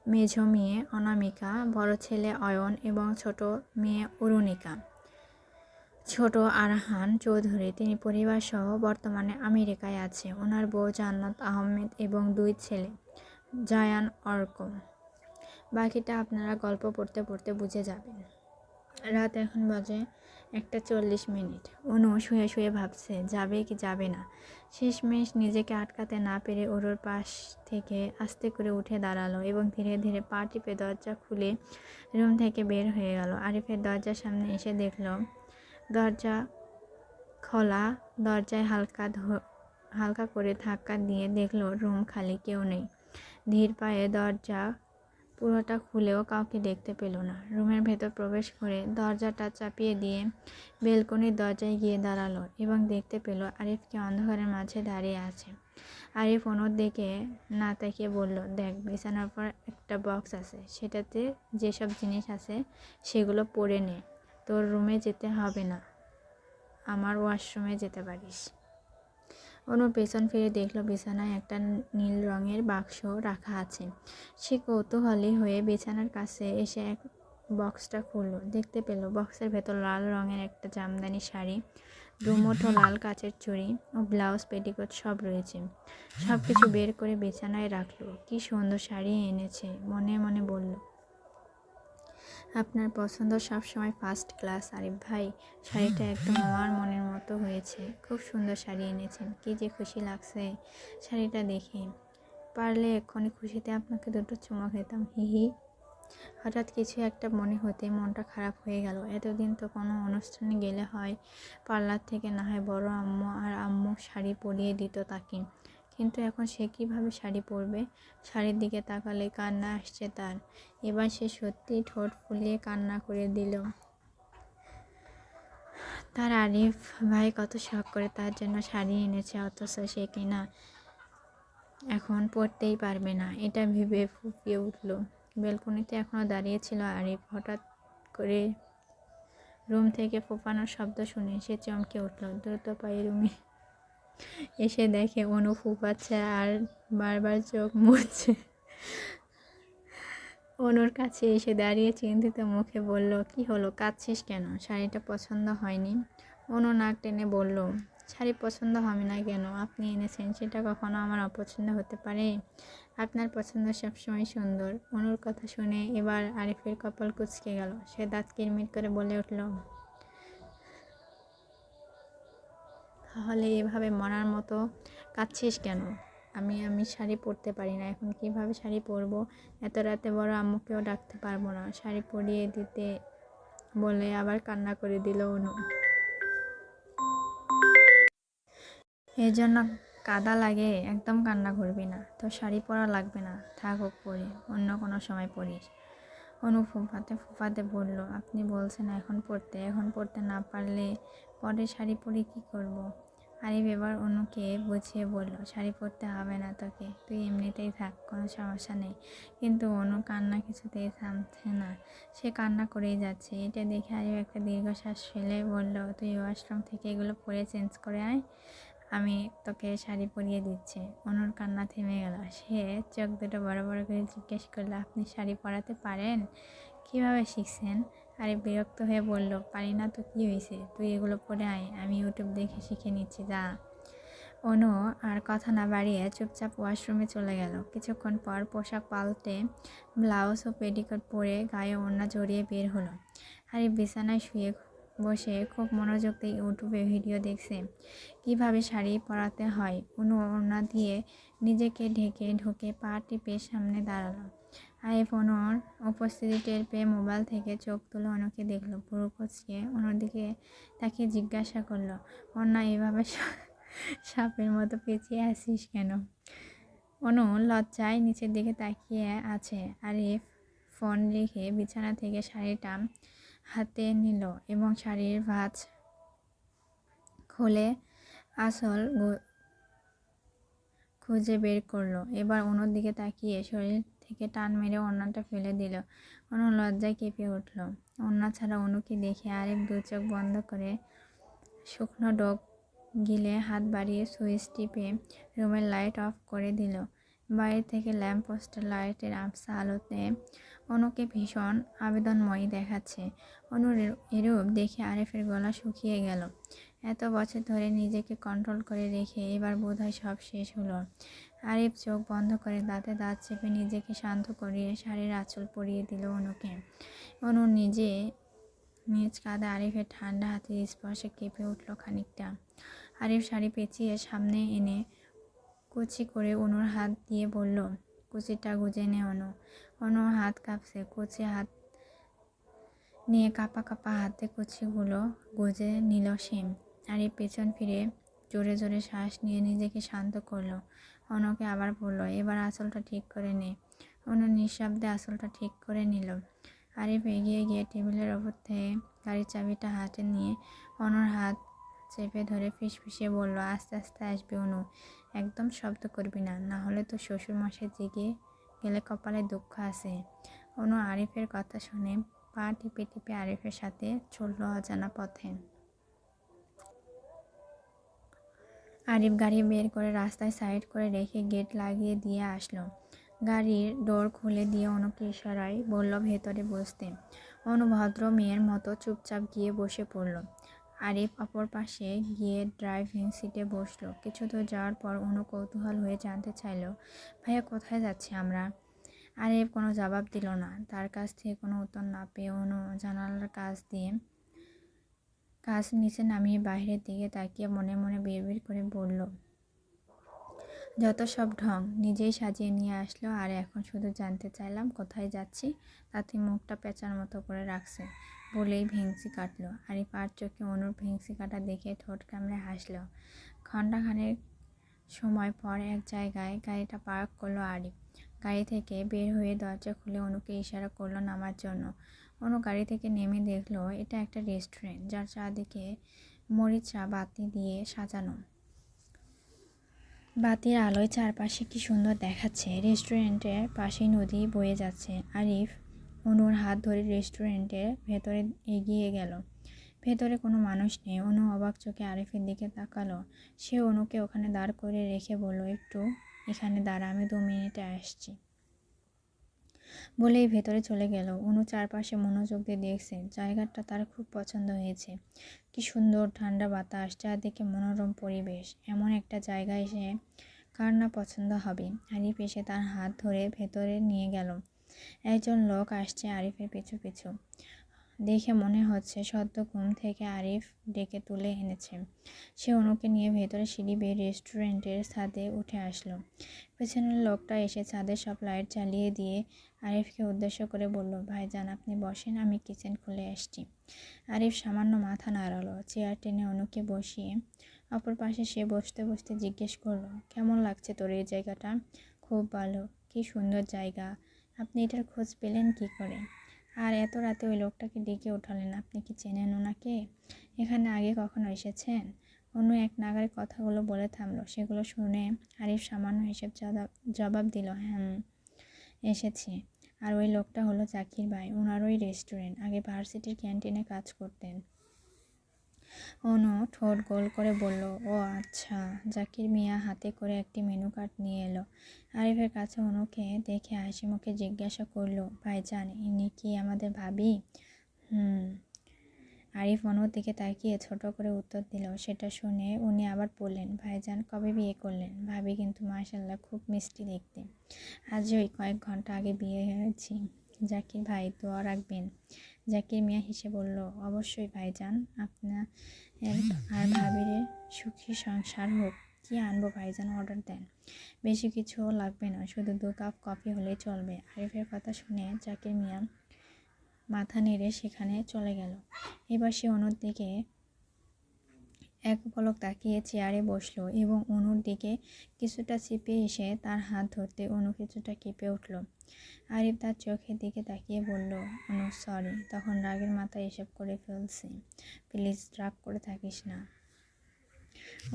S1: মেজ মেয়ে অনামিকা, বড় ছেলে অয়ন এবং ছোট মেয়ে অরুণিকা। ছোট আরহান চৌধুরী, তিনি পরিবারসহ বর্তমানে আমেরিকায় আছে। ওনার বউ জান্নাত আহমেদ এবং 2 ছেলে জায়ান, অর্ক। বাকিটা আপনারা গল্প পড়তে পড়তে বুঝে যাবেন। রাত এখন বাজে 1:40। অনু শুয়ে শুয়ে ভাবছে যাবে কি যাবে না। শেষমেশ নিজেকে আটকাতে না পেরে ওর পাশ থেকে আস্তে করে উঠে দাঁড়ালো এবং ধীরে ধীরে পা টিপে দরজা খুলে রুম থেকে বের হয়ে গেল। আরিফের দরজার সামনে এসে দেখল দরজা খোলা। দরজায় হালকা করে ধাক্কা দিয়ে দেখল রুম খালি, কেউ নেই। ধীর পায়ে দরজা পুরোটা খুলেও কাউকে দেখতে পেল না। রুমের ভেতর প্রবেশ করে দরজাটা চাপিয়ে দিয়ে বেলকনির দরজায় গিয়ে দাঁড়ালো এবং দেখতে পেল আরিফকে অন্ধকারের মাঝে দাঁড়িয়ে আছে। আরিফ অনুর দিকে না তাকিয়ে বলল, দেখ, বিছানার উপর একটা বক্স আছে, সেটাতে যেসব জিনিস আছে সেগুলো পরে নে, তোর রুমে যেতে হবে না, আমার ওয়াশরুমে যেতে পারিস। অনু পেছন ফিরে দেখলো বিছানায় একটা নীল রঙের বাক্স রাখা আছে। সে কৌতূহলী হয়ে বিছানার কাছে এসে এক বক্সটা খুললো। দেখতে পেল বক্সের ভেতর লাল রঙের একটা জামদানি শাড়ি, 2 মুঠো লাল কাচের চুড়ি ও ব্লাউজ, পেটিকোট সব রয়েছে। সব কিছু বের করে বিছানায় রাখলো। কি সুন্দর শাড়ি এনেছে, মনে মনে বলল। আপনার পছন্দ সবসময় ফার্স্ট ক্লাস আরিফ ভাই, শাড়িটা একদম আমার মনের মতো হয়েছে, খুব সুন্দর শাড়ি এনেছেন, কি যে খুশি লাগছে শাড়িটা দেখে, পারলে এক্ষুনি খুশিতে আপনাকে 2টো চুমা খেতাম, হিহি। হঠাৎ কিছু একটা মনে হতে মনটা খারাপ হয়ে গেল। এতদিন তো কোনো অনুষ্ঠানে গেলে হয় পার্লার থেকে না হয় বড় আম্মু আর আম্মু শাড়ি পরিয়ে দিত তাকে, কিন্তু এখন সে কীভাবে শাড়ি পরবে? শাড়ির দিকে তাকালে কান্না আসছে তার। এবার সে সত্যি ঠোঁট ফুলিয়ে কান্না করে দিল। তার আরিফ ভাই কত শখ করে তার জন্য শাড়ি এনেছে, অথচ সে কিনা এখন পরতেই পারবে না, এটা ভেবে ফুঁপিয়ে উঠল। বেলকনিতে এখনো দাঁড়িয়ে ছিল আরিফ। হঠাৎ করে রুম থেকে ফুপানোর শব্দ শুনে সে চমকে উঠল। দ্রুত পায়ে রুমে এসে দেখে অনু ফুপাচ্ছে আর বারবার চোখ মুছছে। অনুর কাছে এসে দাঁড়িয়ে চিন্তিত মুখে বলল, কি হলো, কাঁদছিস কেন? শাড়িটা পছন্দ হয়নি? অনু নাক টেনে বলল, শাড়ি পছন্দ হবে না কেন? আপনি এনেছেন, সেটা কখনো আমার অপছন্দ হতে পারে? আপনার পছন্দ সবসময় সুন্দর। অনুর কথা শুনে এবার আরিফের কপাল কুঁচকে গেল। সে দাঁত কিরমির করে বলে উঠল, তাহলে এভাবে মরার মতো কাঁদছিস কেন? আমি শাড়ি পরতে পারি না, এখন কিভাবে শাড়ি পরবো? এত রাতে বড় আম্মুকেও ডাকতে পারবো না। শাড়ি পরিয়ে দিতে বলে আবার কান্না করে দিল অনু। এর জন্য কাদা লাগে? একদম কান্না করবি না। তো শাড়ি পরা লাগবে না, থাকুক পরে, অন্য কোনো সময় পরিস। অনু ফুফাতে বলল, আপনি বলছেন এখন পরতে না পারলে পরে শাড়ি পরে কি করব? আরিফ এবার অনুকে বুঝিয়ে বলল, শাড়ি পরতে হবে না তোকে, তুই এমনিতেই থাক, কোনো সমস্যা নেই। কিন্তু অনু কান্না কিছুতেই থামছে না, সে কান্না করেই যাচ্ছে। এটা দেখে আরিফ একটা দীর্ঘশ্বাস ফেলে বলল, তুই ওয়াশরুম থেকে এগুলো পরে চেঞ্জ করে আয়, আমি তোকে শাড়ি পরিয়ে দিচ্ছি। অনুর কান্না থেমে গেল। সে চোখ দুটো বড় বড় করে জিজ্ঞেস করলো, আপনি শাড়ি পরাতে পারেন? কিভাবে শিখছেন? আরে বিরক্ত হয়ে বলল, পারি না তো কি হয়েছে, তুই এগুলো পরে আয়, আমি ইউটিউব দেখে শিখে নিচ্ছি, যা। অনু আর কথা না বাড়িয়ে চুপচাপ ওয়াশরুমে চলে গেল। কিছুক্ষণ পর পোশাক পাল্টে ব্লাউজ ও পেটিকোট পরে গায়ে ওড়না জড়িয়ে বের হলো। আরে বিছানায় শুয়ে বসে খুব মনোযোগ দিয়ে ইউটিউবে ভিডিও দেখছে কিভাবে শাড়ি পরাতে হয়। অনু ওড়না দিয়ে নিজেকে ঢেকে ঢুকে পা টিপে সামনে দাঁড়ালো। আরিফ অনুর উপস্থিতি টের পেয়ে মোবাইল থেকে চোখ তুলে অনুকে দেখলো। পুরো কুঁচকে অনুর দিকে তাকে জিজ্ঞাসা করলো, ওড়না এভাবে সাপের মতো পেঁচিয়ে আসিস কেন? অনু লজ্জায় নিচের দিকে তাকিয়ে আছে। আরিফ ফোন রেখে বিছানা থেকে শাড়িটা হাতে নিল এবং শাড়ির ভাঁজ খুলে আসল খুঁজে বের করলো। এবার অনুর দিকে তাকিয়ে শরীর থেকে টান মেরে ওড়নাটা ফেলে দিল। অনু লজ্জায় কেঁপে উঠল। ওড়না ছাড়া অনুকে দেখে আরিফ দু চোখ বন্ধ করে শুকনো ডোক গিলে হাত বাড়িয়ে সুইচ টিপে রুমের লাইট অফ করে দিল। বাইরে থেকে ল্যাম্প পোস্টের লাইটের আবছা আলোতে অনুকে ভীষণ আবেদনময়ী দেখাচ্ছে। অনুর এরূপ দেখে আরিফের গলা শুকিয়ে গেল। এত বছর ধরে নিজেকে কন্ট্রোল করে রেখে এবার বোধহয় সব শেষ হলো। আরিফ চোখ বন্ধ করে দাঁতে দাঁত চেপে নিজেকে শান্ত করিয়ে শাড়ির আঁচল পরিয়ে দিল অনুকে। অনু নিজ কাঁধে আরিফের ঠান্ডা হাতের স্পর্শে কেঁপে উঠল খানিকটা। আরিফ শাড়ি পেঁচিয়ে সামনে এনে কুচি করে অনুর হাত দিয়ে বলল, কুচিটা গুজে নে অনু। অনু হাত কাঁপছে, কুচি হাত নিয়ে কাঁপা কাঁপা হাতে কুচিগুলো গুজে নিল সে। আরিফ পেছন ফিরে জোরে জোরে শ্বাস নিয়ে নিজেকে শান্ত করলো। অনুকে আবার বলল, এবার আঁচলটা ঠিক করে নে। অনু নিঃশব্দে আঁচলটা ঠিক করে নিল। আরিফ এগিয়ে গিয়ে টেবিলের ওপর থেকে গাড়ির চাবিটা হাতে নিয়ে অনুর হাত চেপে ধরে ফিসফিসিয়ে বলল, আস্তে আস্তে আসবি অনু, একদম শব্দ করবি না, না হলে তো শ্বশুরমশাই জেগে গেলে কপালে দুঃখ আছে। অনু আরিফের কথা শুনে পা টিপে টিপে আরিফের সাথে চলল অজানা পথে। আরিফ গাড়ি বের করে রাস্তায় সাইড করে রেখে গেট লাগিয়ে দিয়ে আসলো। গাড়ির ডোর খুলে দিয়ে অনুকে ইশারায় বলল ভেতরে বসতে। অনু ভদ্র মেয়ের মতো চুপচাপ গিয়ে বসে পড়ল। আরিফ অপর পাশে গিয়ে ড্রাইভিং সিটে বসলো। কিছু দূর যাওয়ার পর অনু কৌতূহল হয়ে জানতে চাইল, ভাইয়া কোথায় যাচ্ছি আমরা? আরিফ কোনো জবাব দিল না। তার কাছ থেকে কোনো উত্তর না পেয়ে অনু জানালার কাছ নিচে নামিয়ে বাইরের দিকে তাকিয়ে মনে মনে বিড়বিড় করে বলল, যত সব ঢং, নিজেই সাজিয়ে নিয়ে আসলো, আর এখন শুধু জানতে চাইলাম কোথায় যাচ্ছি, তাতে মুখটা পেঁচার মতো করে রাখছে বলেই ভেংচি কাটলো। আরিফ আর চোখে অনুর ভেংচি কাটা দেখে ঠোঁট কামড়ে হাসলো। ঘণ্টাখানেক সময় পর এক জায়গায় গাড়িটা পার্ক করলো আরিফ। গাড়ি থেকে বের হয়ে দরজা খুলে অনুকে ইশারা করলো নামার জন্য। অনু গাড়ি থেকে নেমে দেখলো এটা একটা রেস্টুরেন্ট, যার চারদিকে মরিচা বাতি দিয়ে সাজানো। বাতির আলোয় চারপাশে কি সুন্দর দেখাচ্ছে। রেস্টুরেন্টের পাশেই নদী বয়ে যাচ্ছে। আরিফ অনুর হাত ধরে রেস্টুরেন্টের ভেতরে এগিয়ে গেল। ভেতরে কোনো মানুষ নেই। অনু অবাক চোখে আরিফের দিকে তাকালো। সে অনুকে ওখানে দাঁড় করে রেখে বলল, একটু এখানে দাঁড়া, আমি 2 মিনিটে আসছি বলেই ভেতরে চলে গেল। অনু চারপাশে মনোযোগ দিয়ে দেখছে। জায়গাটা তার খুব পছন্দ হয়েছে। কি সুন্দর ঠান্ডা বাতাস, চারদিকে মনোরম পরিবেশ। এমন একটা জায়গায় এসে কার না পছন্দ হবে। আরিফ এসে তার হাত ধরে ভেতরে নিয়ে গেল। একজন লোক আসছে আরিফের পিছু পিছু। দেখে মনে হচ্ছে সদ্য ঘুম থেকে আরিফ ডেকে তুলে এনেছে। সে অনুকে নিয়ে ভেতরে সিঁড়ি বেয়ে রেস্টুরেন্টের ছাদে উঠে আসলো। পেছনের লোকটা এসে ছাদের সব লাইট জ্বালিয়ে দিয়ে আরিফকে উদ্দেশ্য করে বলল, ভাইজান আপনি বসেন, আমি কিচেন খুলে আসছি। আরিফ সামান্য মাথা নাড়ালো। চেয়ার টেনে অনুকে বসিয়ে অপর পাশে সে বসতে বসতে জিজ্ঞেস করলো, কেমন লাগছে তোর এই জায়গাটা? খুব ভালো। কি সুন্দর জায়গা। আপনি এটার খোঁজ পেলেন কি করে? আর এত রাতে ওই লোকটাকে ডেকে ওঠালেন, আপনি কি চেনেন ওনাকে? এখানে আগে কখনো এসেছেন? অন্য এক নাগারে কথাগুলো বলে থামলো। সেগুলো শুনে আরিফ সামান্য হিসেব জবাব দিল, হ্যাঁ এসেছি। আর ওই লোকটা হলো জাকির ভাই, ওনার ওই রেস্টুরেন্ট। আগে ভার্সিটির ক্যান্টিনে কাজ করতেন। অনু ঠোঁট গোল করে বলল, ও আচ্ছা। জাকির মিয়া হাতে করে একটি মেনু কার্ড নিয়ে এলো। আরিফের কাছে অনুকে দেখে হাসি মুখে জিজ্ঞাসা করলো, ভাইজান ইনি কি আমাদের ভাবি? আরিফ অনুর দিকে তাকিয়ে ছোট করে উত্তর দিল। সেটা শুনে উনি আবার বললেন, ভাইজান কবে বিয়ে করলেন? ভাবি কিন্তু মাশাআল্লাহ খুব মিষ্টি দেখতে। আজই ওই কয়েক ঘন্টা আগে বিয়ে হয়েছি। জাকির ভাই দোয়া রাখবেন। জাকির মিয়া হেসে বলল, অবশ্যই ভাইজান, আপনার আর ভাবির সুখী সংসার হোক। কি আনবো ভাইজান, অর্ডার দেন। বেশি কিছু লাগবে না, শুধু 2 কাপ কফি হলেই চলবে। আরিফের কথা শুনে জাকির মিয়া মাথা নেড়ে সেখানে চলে গেল। এবার সে অনুর দিকে এক পলক তাকিয়ে চেয়ারে বসলো এবং অনুর দিকে কিছুটা চেপে এসে তার হাত ধরতে অনু কিছুটা কেঁপে উঠল। আরিফ তার চোখের দিকে তাকিয়ে বলল, অনু সরি, তখন রাগের মাথায় এসব করে ফেলছি, প্লিজ রাগ করে থাকিস না।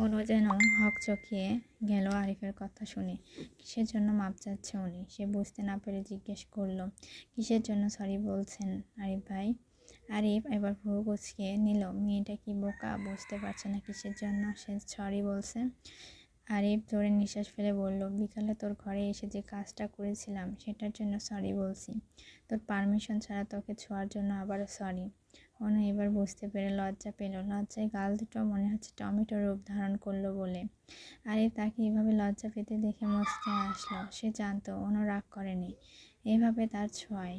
S1: অনু যেন হকচকিয়ে গেল আরিফের কথা শুনে। কিসের জন্য মাপ চাচ্ছে উনি? সে বুঝতে না পেরে জিজ্ঞেস করলো, কিসের জন্য সরি বলছেন আরিফ ভাই? আরিফ এবার ভুরু কুঁচকে নিল। মেয়েটা কি বোকা, বুঝতে পারছে না কিসের জন্য সে সরি বলছে। আরিফ জোরে নিঃশ্বাস ফেলে বলল, বিকালে তোর ঘরে এসে যে কাজটা করেছিলাম সেটার জন্য সরি বলছি। তোর পারমিশন ছাড়া তোকে ছোঁয়ার জন্য আবারও সরি। অনু এবার বুঝতে পেরে লজ্জা পেল। লজ্জায় গাল দুটো মনে হচ্ছে টমেটো রূপ ধারণ করলো বলে। আরিফ তাকে এভাবে লজ্জা পেতে দেখে মুচকে আসলো। সে জানতো অনু রাগ করেনি এভাবে তার ছোঁয়ায়।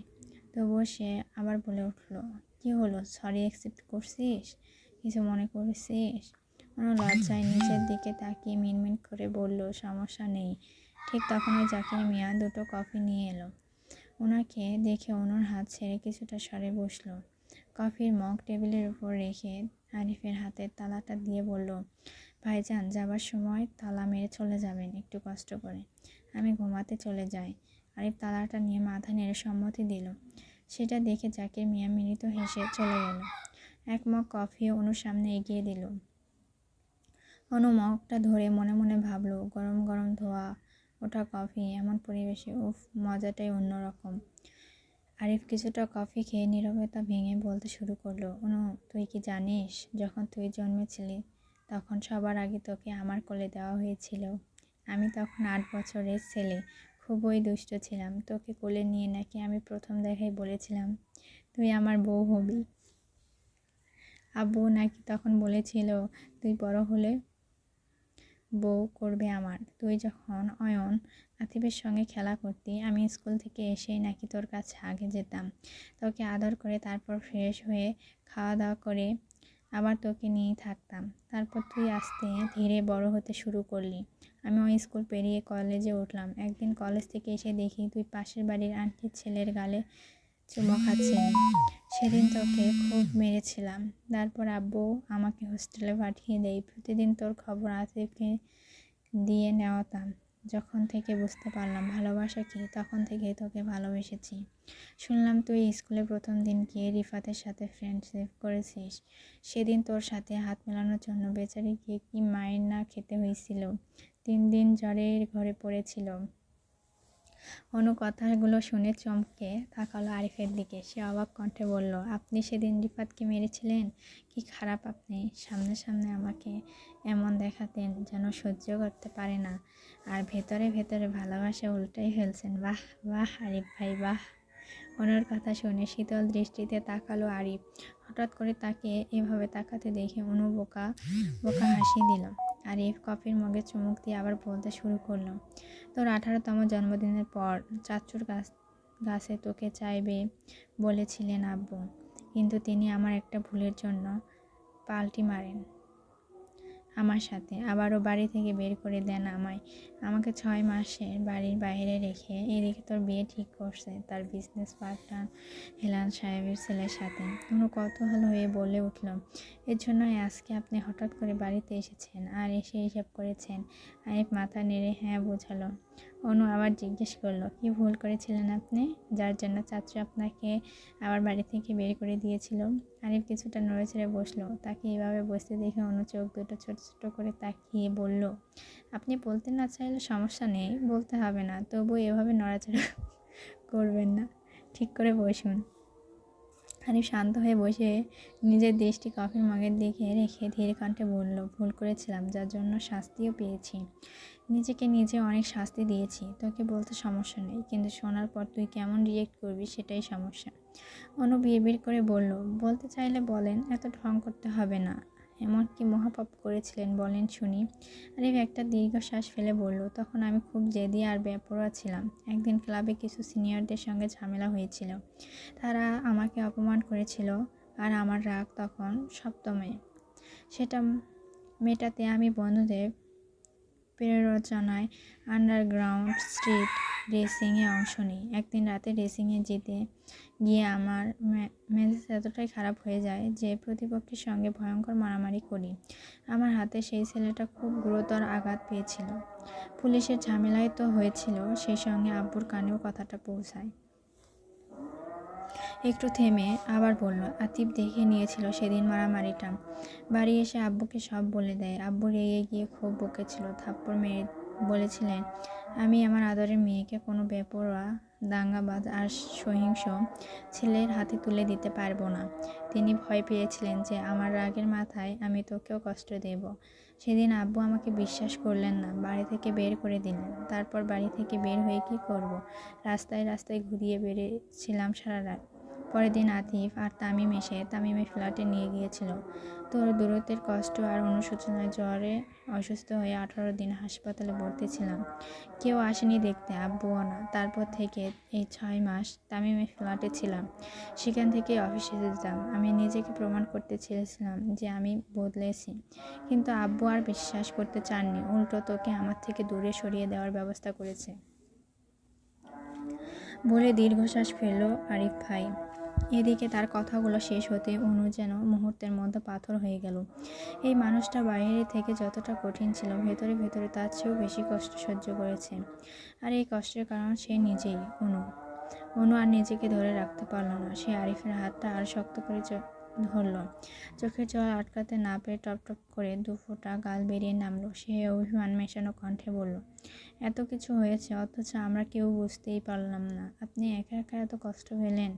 S1: তবুও সে আবার বলে উঠল, কি হলো, সরি অ্যাকসেপ্ট করছিস? কিছু মনে করছিস? অনু লজ্জায় নিচের দিকে তাকিয়ে মিনমিন করে বলল, সমস্যা নেই। ঠিক তখন ওই জাকির মিয়া 2টো কফি নিয়ে এলো। ওনাকে দেখে অনুর হাত ছেড়ে কিছুটা সরে বসলো। কফির মগ টেবিলের উপর রেখে আরিফের হাতের তালাটা দিয়ে বলল, ভাইজান যাবার সময় তালা মেরে চলে যাবেন, একটু কষ্ট করে। আমি ঘুমাতে চলে যাই। আরিফ তালাটা নিয়ে মাথা নেড়ে সম্মতি দিল। সেটা দেখে জাকির মিয়া মৃদু হেসে চলে গেল। এক মগ কফি অনুর সামনে এগিয়ে দিল। অনু মগটা ধরে মনে মনে ভাবলো, গরম গরম ধোয়া ওঠা কফি এমন পরিবেশে, উফ, মজাটাই অন্যরকম। আরিফ কিছুটা কফি খেয়ে নীরবতা ভেঙে বলতে শুরু করলো, অনু তুই কি জানিস, যখন তুই জন্মেছিলি তখন সবার আগে তোকে আমার কোলে দেওয়া হয়েছিল। আমি তখন 8 বছরের ছেলে, খুবই দুষ্ট ছিলাম। তোকে কোলে নিয়ে নাকি আমি প্রথম দেখায় বলেছিলাম তুই আমার বউ হবি। আব্বু নাকি তখন বলেছিল তুই বড় হলে বউ করবে আমার। তুই যখন অয়ন আতিফের সঙ্গে খেলা করতি, আমি স্কুল থেকে এসেই নাকি তোর কাছে আগে যেতাম, তোকে আদর করে তারপর ফ্রেশ হয়ে খাওয়া দাওয়া করে আবার তোকে নিয়েই থাকতাম। তারপর তুই আস্তে ধীরে বড় হতে শুরু করলি। আমি ওই স্কুল পেরিয়ে কলেজে উঠলাম। একদিন কলেজ থেকে এসে দেখি তুই পাশের বাড়ির আন্টির ছেলের গালে চুমো খাচ্ছিলি। সেদিন তোকে খুব মেরেছিলাম। তারপর আব্বু আমাকে হোস্টেলে পাঠিয়ে দেয়। প্রতিদিন তোর খবর আতিফকে দিয়ে নেওয়াতাম। যখন থেকে বুঝতে পারলাম ভালোবাসা কি, তখন থেকে তোকে ভালোবেসেছি। শুনলাম তুই স্কুলে প্রথম দিন গিয়ে রিফাতের সাথে ফ্রেন্ডশিপ করেছিস। সেদিন তোর সাথে হাত মেলানোর জন্য বেচারি গিয়ে কি মায়ের না খেতে হয়েছিল। 3 দিন জ্বরের ঘরে পড়েছিল। অনু কথাগুলো শুনে চমকে তাকালো আরিফের দিকে। সে অবাক কণ্ঠে বলল, আপনি সেদিন রিফাতকে মেরেছিলেন? কি খারাপ আপনি! সামনে সামনে আমাকে এমন দেখাতেন যেন সহ্য করতে পারে না, আর ভেতরে ভেতরে ভালোবাসা উল্টাই ফেলছেন। বাহ বাহ আরিফ ভাই, বাহ! অনুর কথা শুনে শীতল দৃষ্টিতে তাকালো আরিফ। হঠাৎ করে তাকে এভাবে তাকাতে দেখে অনু বোকা বোকা হাসি দিল। আরিফ কফির মগে চুমুক দিয়ে আবার বলতে শুরু করলো, তোর 18তম জন্মদিনের পর চাচুর গাছে তোকে চাইবে বলেছিলেন আব্বু, কিন্তু তিনি আমার একটা ভুলের জন্য পাল্টি মারেন আমার সাথে, আবারও বাড়ি থেকে বের করে দেন আমাকে 6 মাসের বাড়ির বাইরে রেখে। এদিকে তোর বিয়ে ঠিক করছে তার বিজনেস পার্টনার হেলাল সাহেবের ছেলের সাথে। কোনো কৌতূহল হয়ে বলে উঠল, এর জন্যই আজকে আপনি হঠাৎ করে বাড়িতে এসেছেন আর এসে হিসাব করেছেন? আরিফ মাথা নেড়ে হ্যাঁ বোঝালো। অনু আবার জিজ্ঞেস করলো, কি ভুল করেছিলেন আপনি, যার জন্য চাচু আপনাকে আবার বাড়ি থেকে বের করে দিয়েছিল? আরিফ কিছুটা নড়েচড়ে বসলো। তাকে এভাবে বসতে দেখে অনু চোখ দুটো ছোট ছোট করে তাকিয়ে বলল, আপনি বলতে না চাইলে সমস্যা নেই, বলতে হবে না, তবু এভাবে নড়াচড়া করবেন না, ঠিক করে বসুন। আরিফ শান্ত হয়ে বসে নিজের দৃষ্টি কফির মগের দিকে রেখে ধীর কণ্ঠে বলল, ভুল করেছিলাম, যার জন্য শাস্তিও পেয়েছি। নিজেকে নিজে অনেক শাস্তি দিয়েছি। তোকে বলতে সমস্যা নেই, কিন্তু শোনার পর তুই কেমন রিয়েক্ট করবি সেটাই সমস্যা। অনু বিড়বিড় করে বলল, বলতে চাইলে বলেন, এত ঢং করতে হবে না। এমন কি মহাপাপ করেছিলেন বলেন শুনি? আরিফ একটা দীর্ঘশ্বাস ফেলে বলল, তখন আমি খুব জেদি আর বেপরোয়া ছিলাম। একদিন ক্লাবে কিছু সিনিয়রদের সঙ্গে ঝামেলা হয়েছিল, তারা আমাকে অপমান করেছিল, আর আমার রাগ তখন সপ্তমে। সেটা মেটাতে আমি বন্ধুদের প্ররোচনায় আন্ডারগ্রাউন্ড স্ট্রিট রেসিংয়ে অংশ নিই। একদিন রাতে রেসিংয়ে জিতে গিয়ে আমার মেজাজ এতটাই খারাপ হয়ে যায় যে প্রতিপক্ষের সঙ্গে ভয়ঙ্কর মারামারি করি। আমার হাতে সেই ছেলেটা খুব গুরুতর আঘাত পেয়েছিল। পুলিশের ঝামেলায় তো হয়েছিল, সেই সঙ্গে আব্বুর কানেও কথাটা পৌঁছায়। একটু থেমে আবার বলল, আতিফ দেখে নিয়েছিল সেদিন মারামারিটা। বাড়ি এসে আব্বুকে সব বলে দেয়। আব্বু রেগে গিয়ে খুব বকেছিল, থাপ্পড় মেরে বলেছিলেন আমি আমার আদরের মেয়েকে কোনো বেপরোয়া, দাঙ্গাবাজ আর সহিংস ছেলের হাতে তুলে দিতে পারবো না। তিনি ভয় পেয়েছিলেন যে আমার রাগের মাথায় আমি তোকেও কষ্ট দেব। সেদিন আব্বু আমাকে বিশ্বাস করলেন না, বাড়ি থেকে বের করে দিলেন। তারপর বাড়ি থেকে বের হয়ে কি করব? রাস্তায় রাস্তায় ঘুরিয়ে বেরিয়েছিলাম সারা রাত। পরের দিন আতিফ আর তামিম এসে তামিমের ফ্ল্যাটে নিয়ে গিয়েছিল। তোর দূরত্বের কষ্ট আর অনুশোচনায় জ্বরে অসুস্থ হয়ে 18 দিন হাসপাতালে ভর্তি ছিলাম। কেউ আসেনি দেখতে, আব্বুও না। তারপর থেকে এই 6 মাস তামিমের ফ্ল্যাটে ছিলাম, সেখান থেকে অফিসে যেতাম। আমি নিজেকে প্রমাণ করতে চেয়েছিলাম যে আমি বদলেছি, কিন্তু আব্বু আর বিশ্বাস করতে চাননি, উল্টো তোকে আমার থেকে দূরে সরিয়ে দেওয়ার ব্যবস্থা করেছে বলে দীর্ঘশ্বাস ফেলল আরিফ ভাই। এদিকে তার কথাগুলো শেষ হতে অনু যেন মুহূর্তের মধ্যে পাথর হয়ে গেল। এই মানুষটা বাইরে থেকে যতটা কঠিন ছিল, ভেতরে ভেতরে তার চেয়েও বেশি কষ্ট সহ্য করেছে। আর এই কষ্টের কারণ সে নিজেই। অনু আর নিজেকে ধরে রাখতে পারল না। সে আরিফের হাতটা আর শক্ত করে ধরল। চোখের জল আটকাতে না পেরে টপ টপ করে 2 ফোঁটা গাল বেরিয়ে নামলো। সে অভিমান মেশানো কণ্ঠে বলল, এত কিছু হয়েছে অথচ আমরা কেউ বুঝতেই পারলাম না। আপনি একা একা এত কষ্ট পেলেন।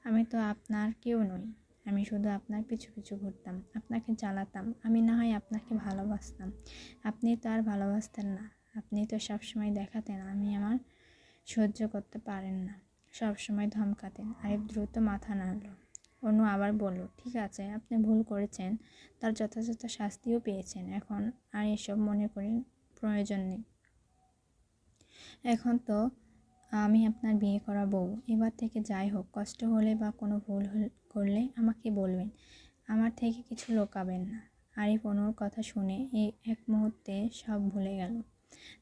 S1: আমি তো আপনার কেউ নই। আমি শুধু আপনার পিছু পিছু ঘুরতাম, আপনাকে জ্বালাতাম। আমি না হয় আপনাকে ভালোবাসতাম, আপনি তো আর ভালোবাসতেন না। আপনি তো সবসময় দেখাতেন আমি আমার সহ্য করতে পারেন না, সবসময় ধমকাতেন। আরিফ দ্রুত মাথা নাড়ল। অনু আবার বলল, ঠিক আছে, আপনি ভুল করেছেন, তার যথাযথ শাস্তিও পেয়েছেন। এখন আর এসব মনে করি প্রয়োজন নেই। এখন তো আমি আপনার বিয়ে করা বউ। এবার থেকে যাই হোক, কষ্ট হলে বা কোনো ভুল করলে আমাকে বলবেন, আমার থেকে কিছু লুকাবেন না। আরিফ অনুর কথা শুনে এক মুহূর্তে সব ভুলে গেল।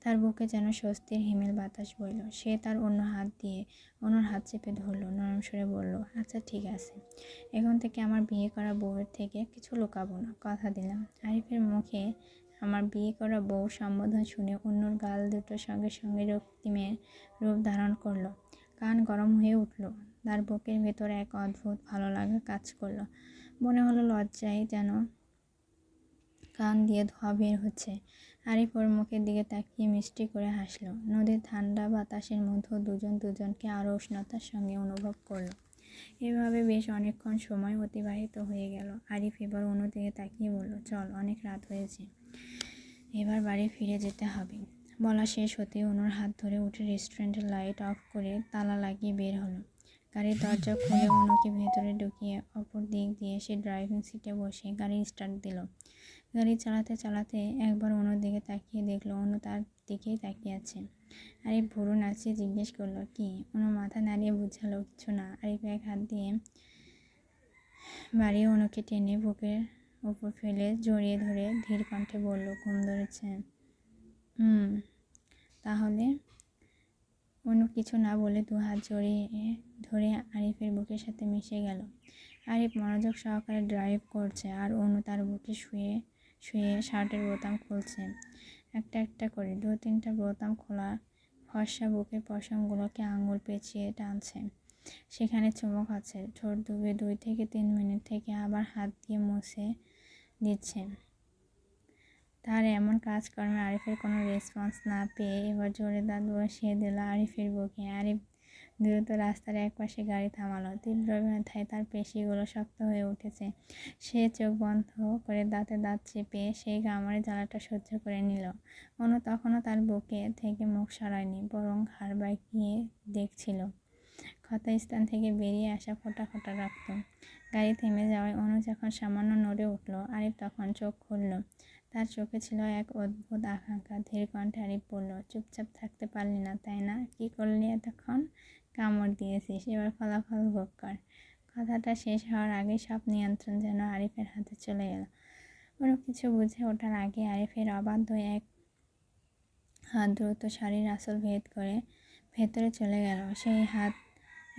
S1: তার বুকে যেন স্বস্তির হিমেল বাতাস বইল। সে তার অন্য হাত দিয়ে অনুর হাত চেপে ধরল, নরম স্বরে বলল, আচ্ছা ঠিক আছে, এখন থেকে আমার বিয়ে করা বউয়ের থেকে কিছু লুকাবো না, কথা দিলাম। আরিফের মুখে আমার বিয়ে করা বউ সম্বোধন শুনে অন্যর গাল দুটোর সঙ্গে সঙ্গে রক্তিমের রূপ ধারণ করলো। কান গরম হয়ে উঠল। তার বুকের ভেতরে এক অদ্ভুত ভালো লাগা কাজ করলো। মনে হলো লজ্জায় যেন কান দিয়ে ধোঁয়া বের হচ্ছে। আরিফ ওর মুখের দিকে তাকিয়ে মিষ্টি করে হাসল। নদীর ঠান্ডা বাতাসের মধ্যে দুজন দুজনকে আরও উষ্ণতার সঙ্গে অনুভব করলো। এভাবে বেশ অনেকক্ষণ সময় অতিবাহিত হয়ে গেল। আরিফ এবার অনুর দিকে তাকিয়ে বলল, চল, অনেক রাত হয়েছে, এবার বাড়ি ফিরে যেতে হবে। বলা শেষ হতেই অনুর হাত ধরে উঠে রেস্টুরেন্টের লাইট অফ করে তালা লাগিয়ে বের হলো। গাড়ির দরজা খুলে অনুকে ভেতরে ঢুকিয়ে অপর দিক দিয়ে সে ড্রাইভিং সিটে বসে গাড়ি স্টার্ট দিল। গাড়ি চালাতে চালাতে একবার অনুর দিকে তাকিয়ে দেখলো অনু তার দিকেই তাকিয়ে আছে। আরিফ ভুরু নাচিয়ে জিজ্ঞেস করলো, কি? অনু মাথা নাড়িয়ে বুঝালো, কিছু না। আরিফ এক হাত দিয়ে বাড়িয়ে অনুকে টেনে বুকের উপর ফেলে জড়িয়ে ধরে ধীর কণ্ঠে বলল, ঘুম ধরেছে? তাহলে? অনু কিছু না বলে দু হাত জড়িয়ে ধরে আরিফের বুকের সাথে মিশে গেল। আরিফ মনোযোগ সহকারে ড্রাইভ করছে আর অনু তার বুকে শুয়ে শুয়ে শার্টের বোতাম খুলছে। একটা একটা করে 2-3টা বোতাম খোলা ফর্সা বুকের পশমগুলোকে আঙুল পেঁচিয়ে টানছে। সেখানে চুমো খাচ্ছে, ঠোঁট ডুবে 2 থেকে 3 মিনিট থেকে আবার হাত দিয়ে মুছে দিচ্ছে। তার এমন কাজকর্মে আরিফের কোনো রেসপন্স না পেয়ে এবার জোরে দাঁত বসিয়ে দিল আরিফের বুকে। আরিফ দ্রুত রাস্তার একপাশে গাড়ি থামালো। তীব্র ব্যথায় তার পেশিগুলো শক্ত হয়ে উঠেছে। সে চোখ বন্ধ করে দাঁতে দাঁত চেপে সেই কামড়ে জ্বালাটা সহ্য করে নিল। অনু তখনও তার বুকে থেকে মুখ সরায়নি, বরং ঘাড় বাঁকিয়ে দেখছিল ক্ষতস্থান থেকে বেরিয়ে আসা ফোঁটা ফোঁটা রক্ত। গাড়ি থেমে যাওয়ায় অনু যখন সামান্য নড়ে উঠল, আরিফ তখন চোখ খুলল। তার চোখে ছিল এক অদ্ভুত আকাঙ্ক্ষা। ধীর কণ্ঠে আরিফ বলল, চুপচাপ থাকতে পারলি না, তাই না? কি করলি এতক্ষণ? কামড় দিয়েছিস, এবার ফলাফল ভোগ কর। কথাটা শেষ হওয়ার আগেই সব নিয়ন্ত্রণ যেন আরিফের হাতে চলে এলো। কোনো কিছু বুঝে ওঠার আগে আরিফের অবাধ্য এক হাত দ্রুত শাড়ির আঁচল ভেদ করে ভেতরে চলে গেল। সেই হাত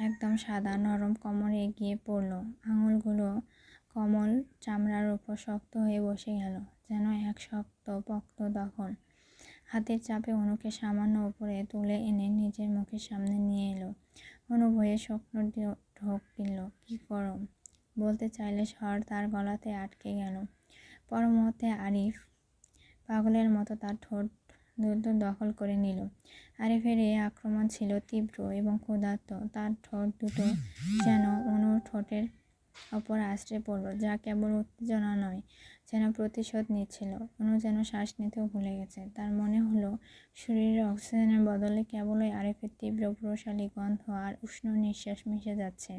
S1: একদম সাদা নরম কোমরে গিয়ে পড়ল। আঙুলগুলো কোমল চামড়ার উপর শক্ত হয়ে বসে গেল, যেন এক শক্ত পোক্ত দখল। হাতের চাপে অনুকে সামান্য উপরে তুলে এনে নিজের মুখের সামনে নিয়ে এলো। অনু ভয়ে শুকনো ঢোক গিলল। কি করো? বলতে চাইলে স্বর তার গলাতে আটকে গেল। পর মুহূর্তে আরিফ পাগলের মতো তার ঠোঁট দ্রুত দখল করে নিল। আরিফের এই আক্রমণ ছিল তীব্র এবং ক্ষুধার্ত। তার ঠোঁট দুটো যেন অনুর ঠোঁটের অপর আশ্রে পড়ল, যা কেবল উত্তেজনা নয়, যেন প্রতিশোধ নিচ্ছিল। অনু যেন শ্বাস নিতেও ভুলে গেছে। তার মনে হলো শরীরে অক্সিজেনের বদলে কেবলই আরিফের তীব্র প্রশালী গন্ধ আর উষ্ণ নিঃশ্বাস মিশে যাচ্ছে।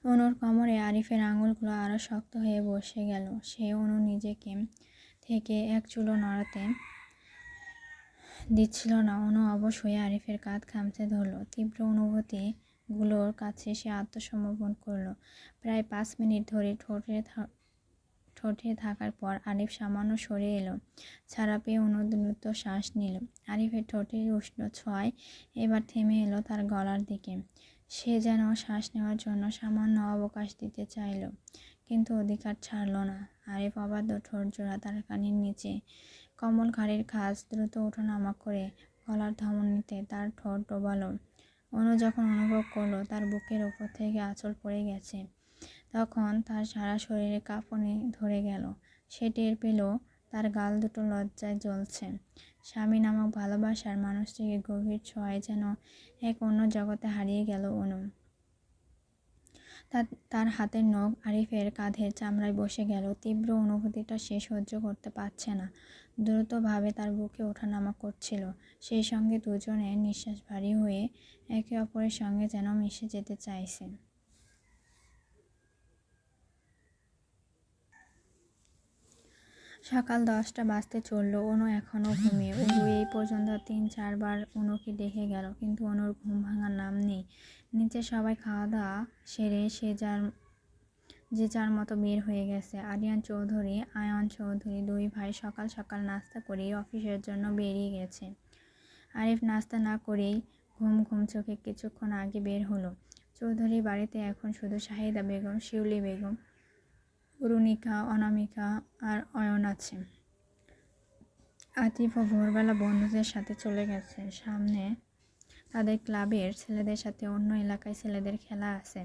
S1: অনুর কোমরে আরিফের আঙুলগুলো আরো শক্ত হয়ে বসে গেল। সে অনু নিজেকে থেকে এক চুলও নড়াতে দিচ্ছিল না। অনু অবশ হয়ে আরিফের কাঁধ খামচে ধরল। তীব্র অনুভূতিগুলোর কাছে সে আত্মসমর্পণ করল। প্রায় 5 মিনিট ধরে ঠোঁটে থাকার পর আরিফ সামান্য সরে এলো। ছাড়া পেয়ে অনু দ্রুত শ্বাস নিল। আরিফের ঠোঁটের উষ্ণ ছোঁয়ায় এবার থেমে এলো তার গলার দিকে। সে যেন শ্বাস নেওয়ার জন্য সামান্য অবকাশ দিতে চাইল, কিন্তু অধিকার ছাড়ল না। আরিফ অবাধ্য ঠোঁট জোড়া তার কানের নিচে, কোমল ঘাড়ের খাঁজ দ্রুত ওঠানামা করে গলার ধমনীতে তার ঠোঁট ডোবালো। অনু যখন অনুভব করলো তার বুকের ওপর থেকে আঁচল পড়ে গেছে, তখন তার সারা শরীরে কাঁপুনি ধরে গেল। সে টের পেল তার গাল দুটো লজ্জায় জ্বলছে। স্বামী নামক ভালোবাসার মানুষটিকে গভীর ছোঁয়ায় যেন এক অন্য জগতে হারিয়ে গেল অনু। তার হাতের নখ আরিফের কাঁধের চামড়ায় বসে গেল। তীব্র অনুভূতিটা সে সহ্য করতে পারছে না, দ্রুতভাবে তার বুকে ওঠানামা করছিল। সেই সঙ্গে দুজনের নিঃশ্বাস ভারী হয়ে একে অপরের সঙ্গে যেন মিশে যেতে চাইছে। সকাল 10টা বাজতে চলল। অনু এখনও ঘুমিয়ে। অনু এই পর্যন্ত 3-4 বার অনুকে ডেকে গেল, কিন্তু অনুর ঘুম ভাঙার নাম নেই। নিচে সবাই খাওয়া দাওয়া সেরে যে যার মতো বের হয়ে গেছে। আরিয়ান চৌধুরী, আয়ান চৌধুরী 2 ভাই সকাল সকাল নাস্তা করেই অফিসের জন্য বেরিয়ে গেছে। আরিফ নাস্তা না করেই ঘুম চোখে কিছুক্ষণ আগে বের হলো। চৌধুরী বাড়িতে এখন শুধু শাহিদা বেগম, শিউলি বেগম, অরুণিকা, অনামিকা আর অয়ন আছে। আতিফও ভোরবেলা বন্ধুদের সাথে চলে গেছে। সামনে তাদের ক্লাবের ছেলেদের সাথে অন্য এলাকায় ছেলেদের খেলা আছে।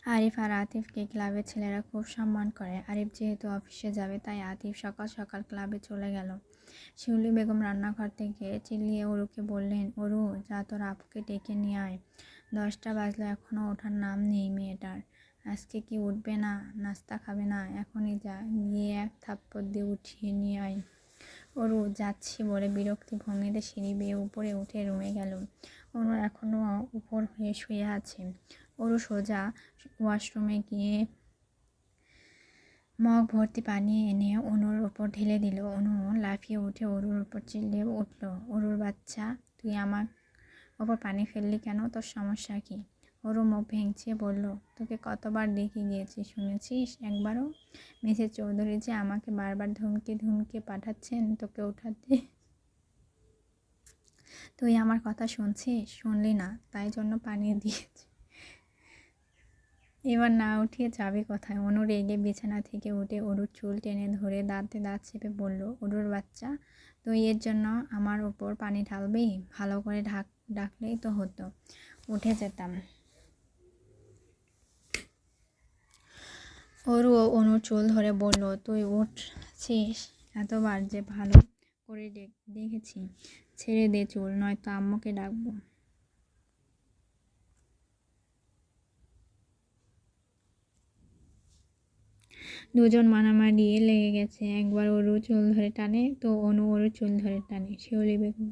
S1: আরিফ আর আতিফকে ক্লাবের ছেলেরা খুব সম্মান করে। আরিফ যেহেতু অফিসে যাবে তাই আতিফ সকাল সকাল ক্লাবে চলে গেল। শিউলি বেগম রান্নাঘর থেকে চিল্লিয়ে অরুকে বললেন, অরু, যা তোর আপুকে ডেকে নিয়ে আয়। 10টা বাজলো, এখনও ওঠার নাম নেই মেয়েটার। আজকে কি উঠবে না? নাস্তা খাবে না? এখনই যা, গিয়ে এক থাপ্পড় দিয়ে উঠিয়ে নিয়ে আয়। অরু যাচ্ছি বলে বিরক্তি ভঙ্গিতে সিঁড়ি বেয়ে উপরে উঠে রুমে গেল। অরু এখনও উপর হয়ে শুয়ে আছে। অরু সোজা ওয়াশরুমে গিয়ে মগ ভর্তি পানি এনে অনুর ওপর ঢেলে দিল। অনু লাফিয়ে উঠে অরুর ওপর চিল্লিয়ে উঠল, অরুর বাচ্চা, তুই আমার ওপর পানি ফেললি কেন? তোর সমস্যা কি? অরু মুখ ভেঙচিয়ে বলল, তোকে কতবার ডেকে গিয়েছি, শুনেছিস একবারও? মিসেস চৌধুরী যে আমাকে বারবার ধমকে ধমকে পাঠাচ্ছেন তোকে ওঠাতে। তুই আমার কথা শুনছিস? শুনলি না, তাই জন্য পানি দিয়েছি। এবার না উঠিয়ে যাবে কোথায়? অনু রেগে বিছানা থেকে উঠে অরুর চুল টেনে ধরে দাঁতে দাঁত চেপে বলল, অরুর বাচ্চা, তুই এর জন্য আমার ওপর পানি ঢালবি? ভালো করে ডাকলেই তো হতো, উঠে যেতাম। অরু অনুর চুল ধরে বলল, তুই উঠছিস এতবার যে ভালো করে দেখেছি। ছেড়ে দে চুল, নয়তো আম্মুকে ডাকবো। দুজন মারামারি লেগে গেছে। একবার অরু চুল ধরে টানে তো অনু অরুর চুল ধরে টানে। শিউলি বেগম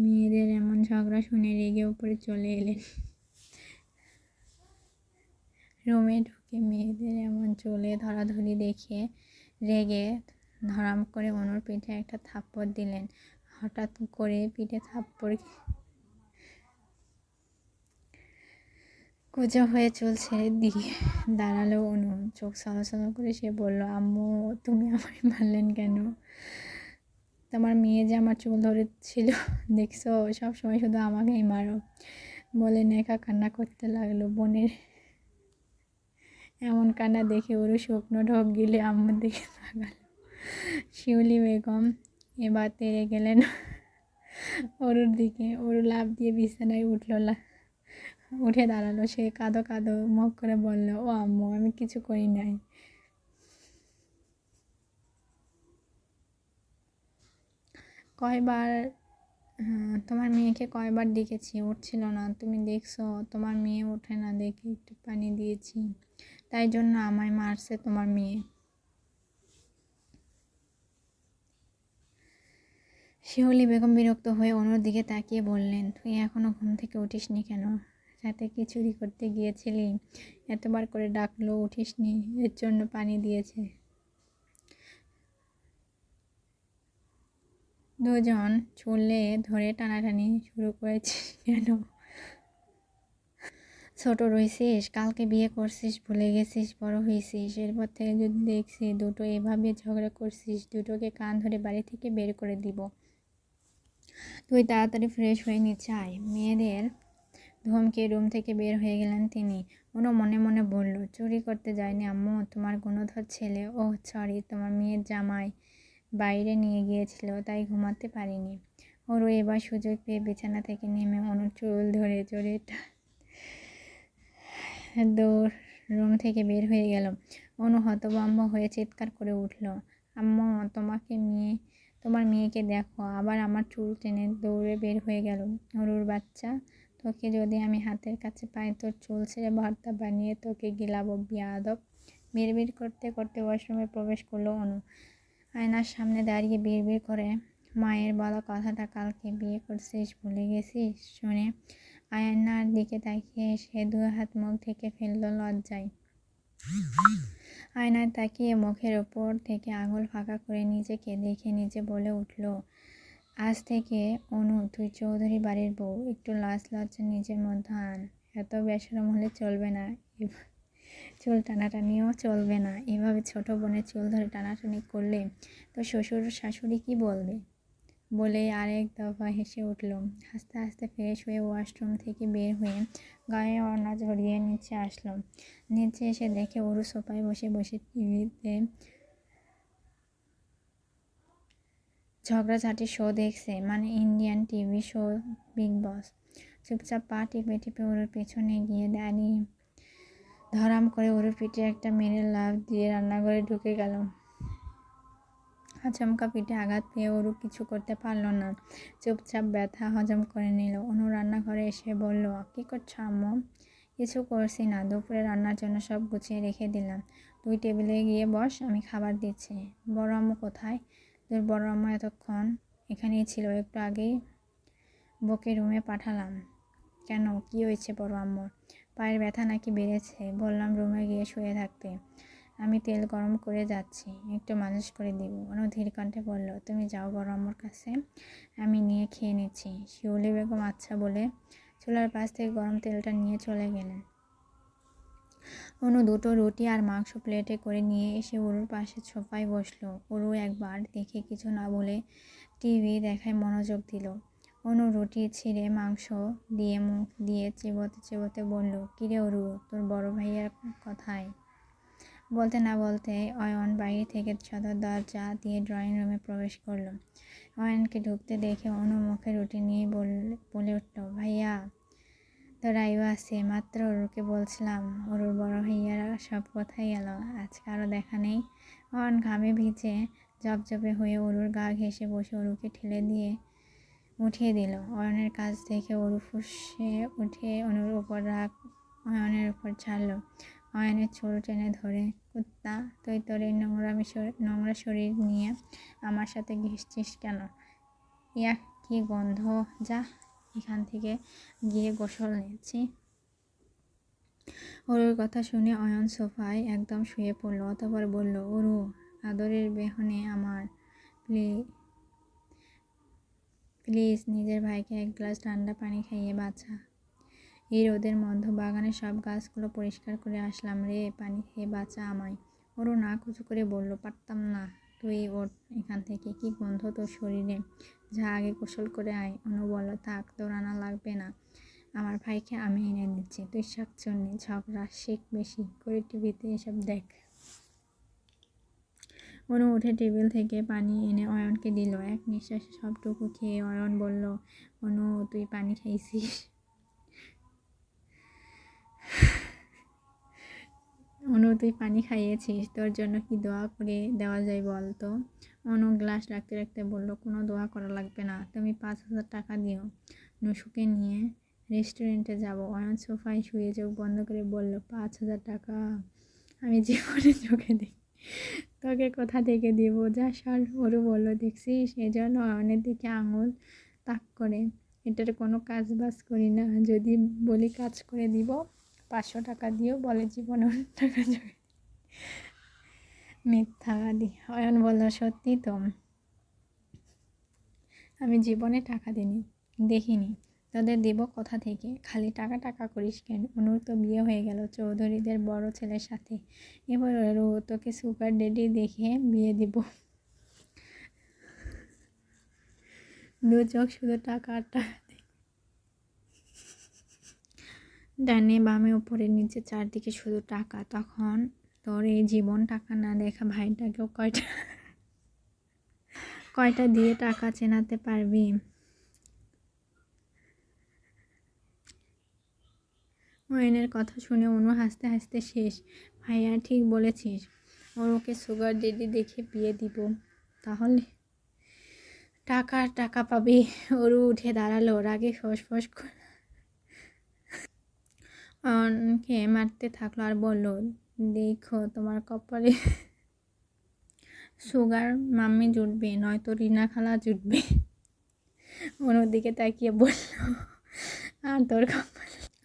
S1: মেয়েদের এমন ঝগড়া শুনে রেগে উপরে চলে এলেন। রুমে ঢুকে মেয়েদের এমন চুলে ধরাধরি দেখে রেগে ধরাম করে অনুর পিঠে একটা থাপ্পড় দিলেন। হঠাৎ করে পিঠে থাপ্পড় কুঁজো হয়ে চুল ছেড়ে দিয়ে দাঁড়ালো অনু। চোখ সলসল করে সে বলল, আম্মু, তুমি আমায় মারলেন কেন? তোমার মেয়ে যে আমার চুল ধরেছিল, দেখছো, সব সময় শুধু আমাকেই মারো, বলে নেকা কান্না করতে লাগলো। বোনের এমন কান্না দেখে ওরু শুকনো ঢোক গিলে আম্মুর দিকে তাকালো। শিউলি বেগম এবার তেড়ে গেলেন অরুর দিকে। অরু লাফ দিয়ে বিছানায় উঠে দাঁড়ালো। সে কাঁদো কাঁদো মুখ করে বলল, ও আম্মু, আমি কিছু করি নাই। কয়বার তোমার মেয়েকে কয়বার ডেকেছি, উঠছিল না। তুমি দেখছো তোমার মেয়ে ওঠে না দেখে একটু পানি দিয়েছি, তাই জন্য আমায় মারছে তোমার মেয়ে। শিউলি বেগম বিরক্ত হয়ে অনুর দিকে তাকিয়ে বললেন, তুই এখনো ঘুম থেকে উঠিসনি কেন? রাতে কি চুরি করতে গিয়েছিলি? এতবার করে ডাকলো উঠিসনি, এর জন্য পানি দিয়েছে। দুজন চুলে ধরে টানাটানি শুরু করেছিস কেন? ছোট রয়েছিস, কালকে বিয়ে করছিস, ভুলে গেছিস? বড় হয়েছিস, এরপর থেকে যদি দেখছি দুটো এভাবে ঝগড়া করছিস, দুটোকে কান ধরে বাড়ি থেকে বের করে দিব। তুই তাড়াতাড়ি ফ্রেশ হয়ে নিচে আয়। মেয়েদের ধমকে রুম থেকে বের হয়ে গেলেন তিনি। অনু মনে মনে বলল, চুরি করতে যায়নি আম্মু, তোমার গুণধর ছেলে, ওহ সরি, তোমার মেয়ের জামাই বাইরে নিয়ে গিয়েছিল, তাই ঘুমাতে পারিনি। ওরও এবার সুযোগ পেয়ে বিছানা থেকে নেমে অনুর চুল ধরে জোরে দৌড় রুম থেকে বের হয়ে গেল। অনু হতভম্ব হয়ে চিৎকার করে উঠল, আম্মু, তোমার মেয়েকে দেখো, আবার আমার চুল টেনে দৌড়ে বের হয়ে গেল। অরুর বাচ্চা, তোকে যদি আমি হাতের কাছে পাই, তোর চুল ছেড়ে ভর্তা বানিয়ে তোকে গিলাবো, বিয়াদব। বিড়বিড় করতে করতে ওয়াশরুমে প্রবেশ করলো অনু। আয়নার সামনে দাঁড়িয়ে বিড়বিড় করে, মায়ের বলা কথাটা, কালকে বিয়ে করছিস, ভুলে গেছিস, শুনে আয়নার দিকে তাকিয়ে সে 2 হাত মুখ ঢেকে ফেলল লজ্জায়। আয়নায় তাকিয়ে মুখের ওপর থেকে আঙুল ফাঁকা করে নিজেকে দেখে নিজে বলে উঠল, আজ থেকে অনু, তুই চৌধুরী বাড়ির বউ, একটু লাজ লজ্জা নিজের মধ্যে আন। এত বেশরম হলে চলবে না, চুল টানাটানিও চলবে না। এভাবে ছোট বোনের চুল ধরে টানাটানি করলে তো শ্বশুর শাশুড়ি কি বলবে? বলে আরেক দফা হেসে উঠল। হাসতে হাসতে ফ্রেশ হয়ে ওয়াশরুম থেকে বের হয়ে গায়ে ওড়না জড়িয়ে নিচে আসলো। নিচে এসে দেখে অরু সোফায় বসে বসে টিভিতে ঝগড়াঝাটি শো দেখছে, মানে ইন্ডিয়ান টিভি শো বিগ বস। চুপচাপ পা টিপে টিপে ওর পেছনে গিয়ে দাঁড়িয়ে ধরাম করে ওর পিঠে একটা মেরে লাফ দিয়ে রান্নাঘরে ঢুকে গেল। আচমকা পিঠে আঘাত পেয়ে ওরু কিছু করতে পারল না, চুপচাপ ব্যথা হজম করে নিল। অনু রান্নাঘরে এসে বলল, কী করছো আম্মু? কিছু করছি না, দুপুরে রান্নার জন্য সব গুছিয়ে রেখে দিলাম, তুই টেবিলে গিয়ে বস, আমি খাবার দিচ্ছি। বড় আম্মু কোথায়? তোর বড় আম্মু এতক্ষণ এখানেই ছিল, একটু আগেই বকে রুমে পাঠালাম। কেন, কি হয়েছে বড় আম্মুর? পায়ের ব্যথা নাকি বেড়েছে? বললাম রুমে গিয়ে শুয়ে থাকতে, আমি তেল গরম করে যাচ্ছি, একটু মালিশ করে দিব। অনু ধীর কণ্ঠে বলল, তুমি যাও বড় আম্মুর কাছে, আমি নিয়ে খেয়ে নিচ্ছি। শিউলি বেগম আচ্ছা বলে চুলার পাশ থেকে গরম তেলটা নিয়ে চলে গেলেন। অনু দুটো রুটি আর মাংস প্লেটে করে নিয়ে এসে উরুর পাশে সোফায় বসলো। উরু একবার দেখে কিছু না বলে টিভি দেখায় মনোযোগ দিল। অনু রুটি ছিঁড়ে মাংস দিয়ে মুখ দিয়ে চিবোতে চিবোতে বলল, কিরে উরু, তোর বড় ভাইয়ার কথায়? বলতে না বলতে অয়ন বাইরে থেকে সদর দরজা দিয়ে ড্রয়িং রুমে প্রবেশ করলো। অয়নকে ঢুকতে দেখে অনু মুখে রুটি নিয়ে বলে উঠল, ভাইয়া তো রাইও আছে, মাত্র ওরুকে বলছিলাম ওরুর বড় ভাইয়ারা সব কোথায় গেল, আজকে আরও দেখা নেই। অয়ন ঘামে ভিজে জবজবে হয়ে ওরুর গা ঘেঁষে বসে ওরুকে ঠেলে দিয়ে উঠিয়ে দিল। অয়নের কাছ থেকে ওরু ফুঁসে উঠে অনুর উপর রাগ অয়নের উপর ছাড়ল। অয়নের চুল টেনে ধরে, কুত্তা, তুই তোর এই নোংরা শরীর নিয়ে আমার সাথে ঘিসছিস কেন? ইয়া, কি গন্ধ, যা এখান থেকে গিয়ে গোসল নিচ্ছি। ওরুর কথা শুনে অয়ন সোফায় একদম শুয়ে পড়ল। অতঃপর বলল, ওরু, আদরের বেহনে আমার, প্লিজ নিজের ভাইকে এক গ্লাস ঠান্ডা পানি খাইয়ে বাঁচা। এই রোদের মধ্যে বাগানের সব গাছগুলো পরিষ্কার করে আসলাম রে, পানি খেয়ে বাঁচা আমায়। ওরও না কুচু করে বলল, পারতাম না, তুই ওঠ এখান থেকে, কি গন্ধ তোর শরীরে, যা আগে গোসল করে আয়। অনু বলল, থাক, তোর আনা লাগবে না, আমার ভাইকে আমি এনে দিচ্ছি, তুই শাকচুন্নি ঝগড়া শিখ বেশি করে, টিভিতে এসব দেখ। অনু উঠে টেবিল থেকে পানি এনে অয়নকে দিল। এক নিঃশ্বাসে সবটুকু খেয়ে অয়ন বলল, অনু, তুই পানি খাইছিস? অনু, তুই পানি খাইয়েছিস, তোর জন্য কি দোয়া করে দেওয়া যায় বল তো? অনু গ্লাস রাখতে রাখতে বলল, কোনো দোয়া করা লাগবে না, তুমি 5,000 টাকা দিও, নুসুকে নিয়ে রেস্টুরেন্টে যাব। অয়ন সোফায় শুয়ে চোখ বন্ধ করে বলল, 5,000 টাকা আমি জীবনে চোখে দিই, তোকে কোথা থেকে দিব, যা সর। ওরু বলল, দেখছিস, এজন্য অয়নের দিকে আঙুল তাক করে, এটার কোনো কাজ বাজ করি না, যদি বলি কাজ করে দিব 500 টাকা দিও, বলে জীবনে টাকা জোগাড়, মিথ্যাবাদী। অয়ন বলল, সত্যি তো, আমি জীবনে টাকা দেখিনি, তোদের দিব কোথা থেকে, খালি টাকা টাকা করিস কেন? অনুর তো বিয়ে হয়ে গেল চৌধুরীদের বড় ছেলের সাথে, এবার তোকে সুগার ডেডি দেখে বিয়ে দিব, দু চোখ শুধু টাকা আর টাকা, ডানে বামে উপরে নিচে চারদিকে শুধু টাকা। তখন তোর এই জীবন টাকা না দেখা ভাইটাকেও কয়টা দিয়ে টাকা চেনাতে পারবি? অয়নের কথা শুনে অনু হাসতে হাসতে শেষ। ভাইয়া ঠিক বলেছিস, ওকে সুগার ডেডি দেখে বিয়ে দিব, তাহলে টাকা পাবি। ওরু উঠে দাঁড়ালো, রাগে ফসফস অয়নকে মারতে থাকলো আর বলল, দেখো তোমার কপালে সুগার মাম্মি জুটবে, নয়তো রিনা খালা জুটবে। অন্যদিকে তাকিয়ে বলল,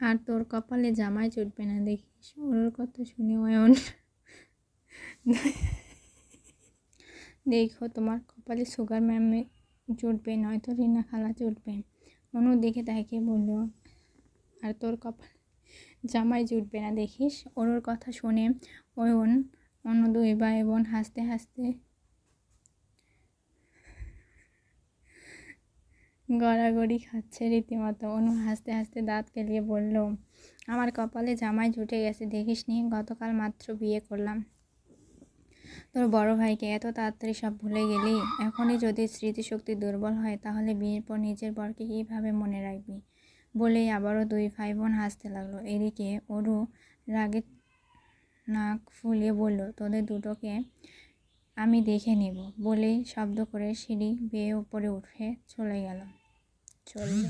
S1: আর তোর কপালে জামাই জুটবে না, দেখিস। ওর কথা শুনে অয়ন, দেখো তোমার কপালে সুগার ম্যামে জুটবে, নয়তো রিনা খালা জুটবে। অন্যদিকে তাকিয়ে বলল, আর তোর কপালে জামাই জুটবে না, দেখিস। ওর কথা শুনে অয়ন অন্য দুই ভাই বোন হাসতে হাসতে গড়াগড়ি খাচ্ছে রীতিমতো। অনু হাসতে হাসতে দাঁত কেলিয়ে বলল, আমার কপালে জামাই জুটে গেছে, দেখিস নি, গতকাল মাত্র বিয়ে করলাম। তোর বড় ভাইকে এত তাড়াতাড়ি সব ভুলে গেলি? এখনই যদি স্মৃতিশক্তি দুর্বল হয়, তাহলে বিয়ের পর নিজের বরকে কীভাবে মনে রাখবি? বলেই আবারও দুই ভাই বোন হাসতে লাগলো। এদিকে অরু রাগে নাক ফুলিয়ে বলল, তোদের দুটোকে আমি দেখে নেব বলেই শব্দ করে সিঁড়ি বেয়ে উপরে উঠে চলবে।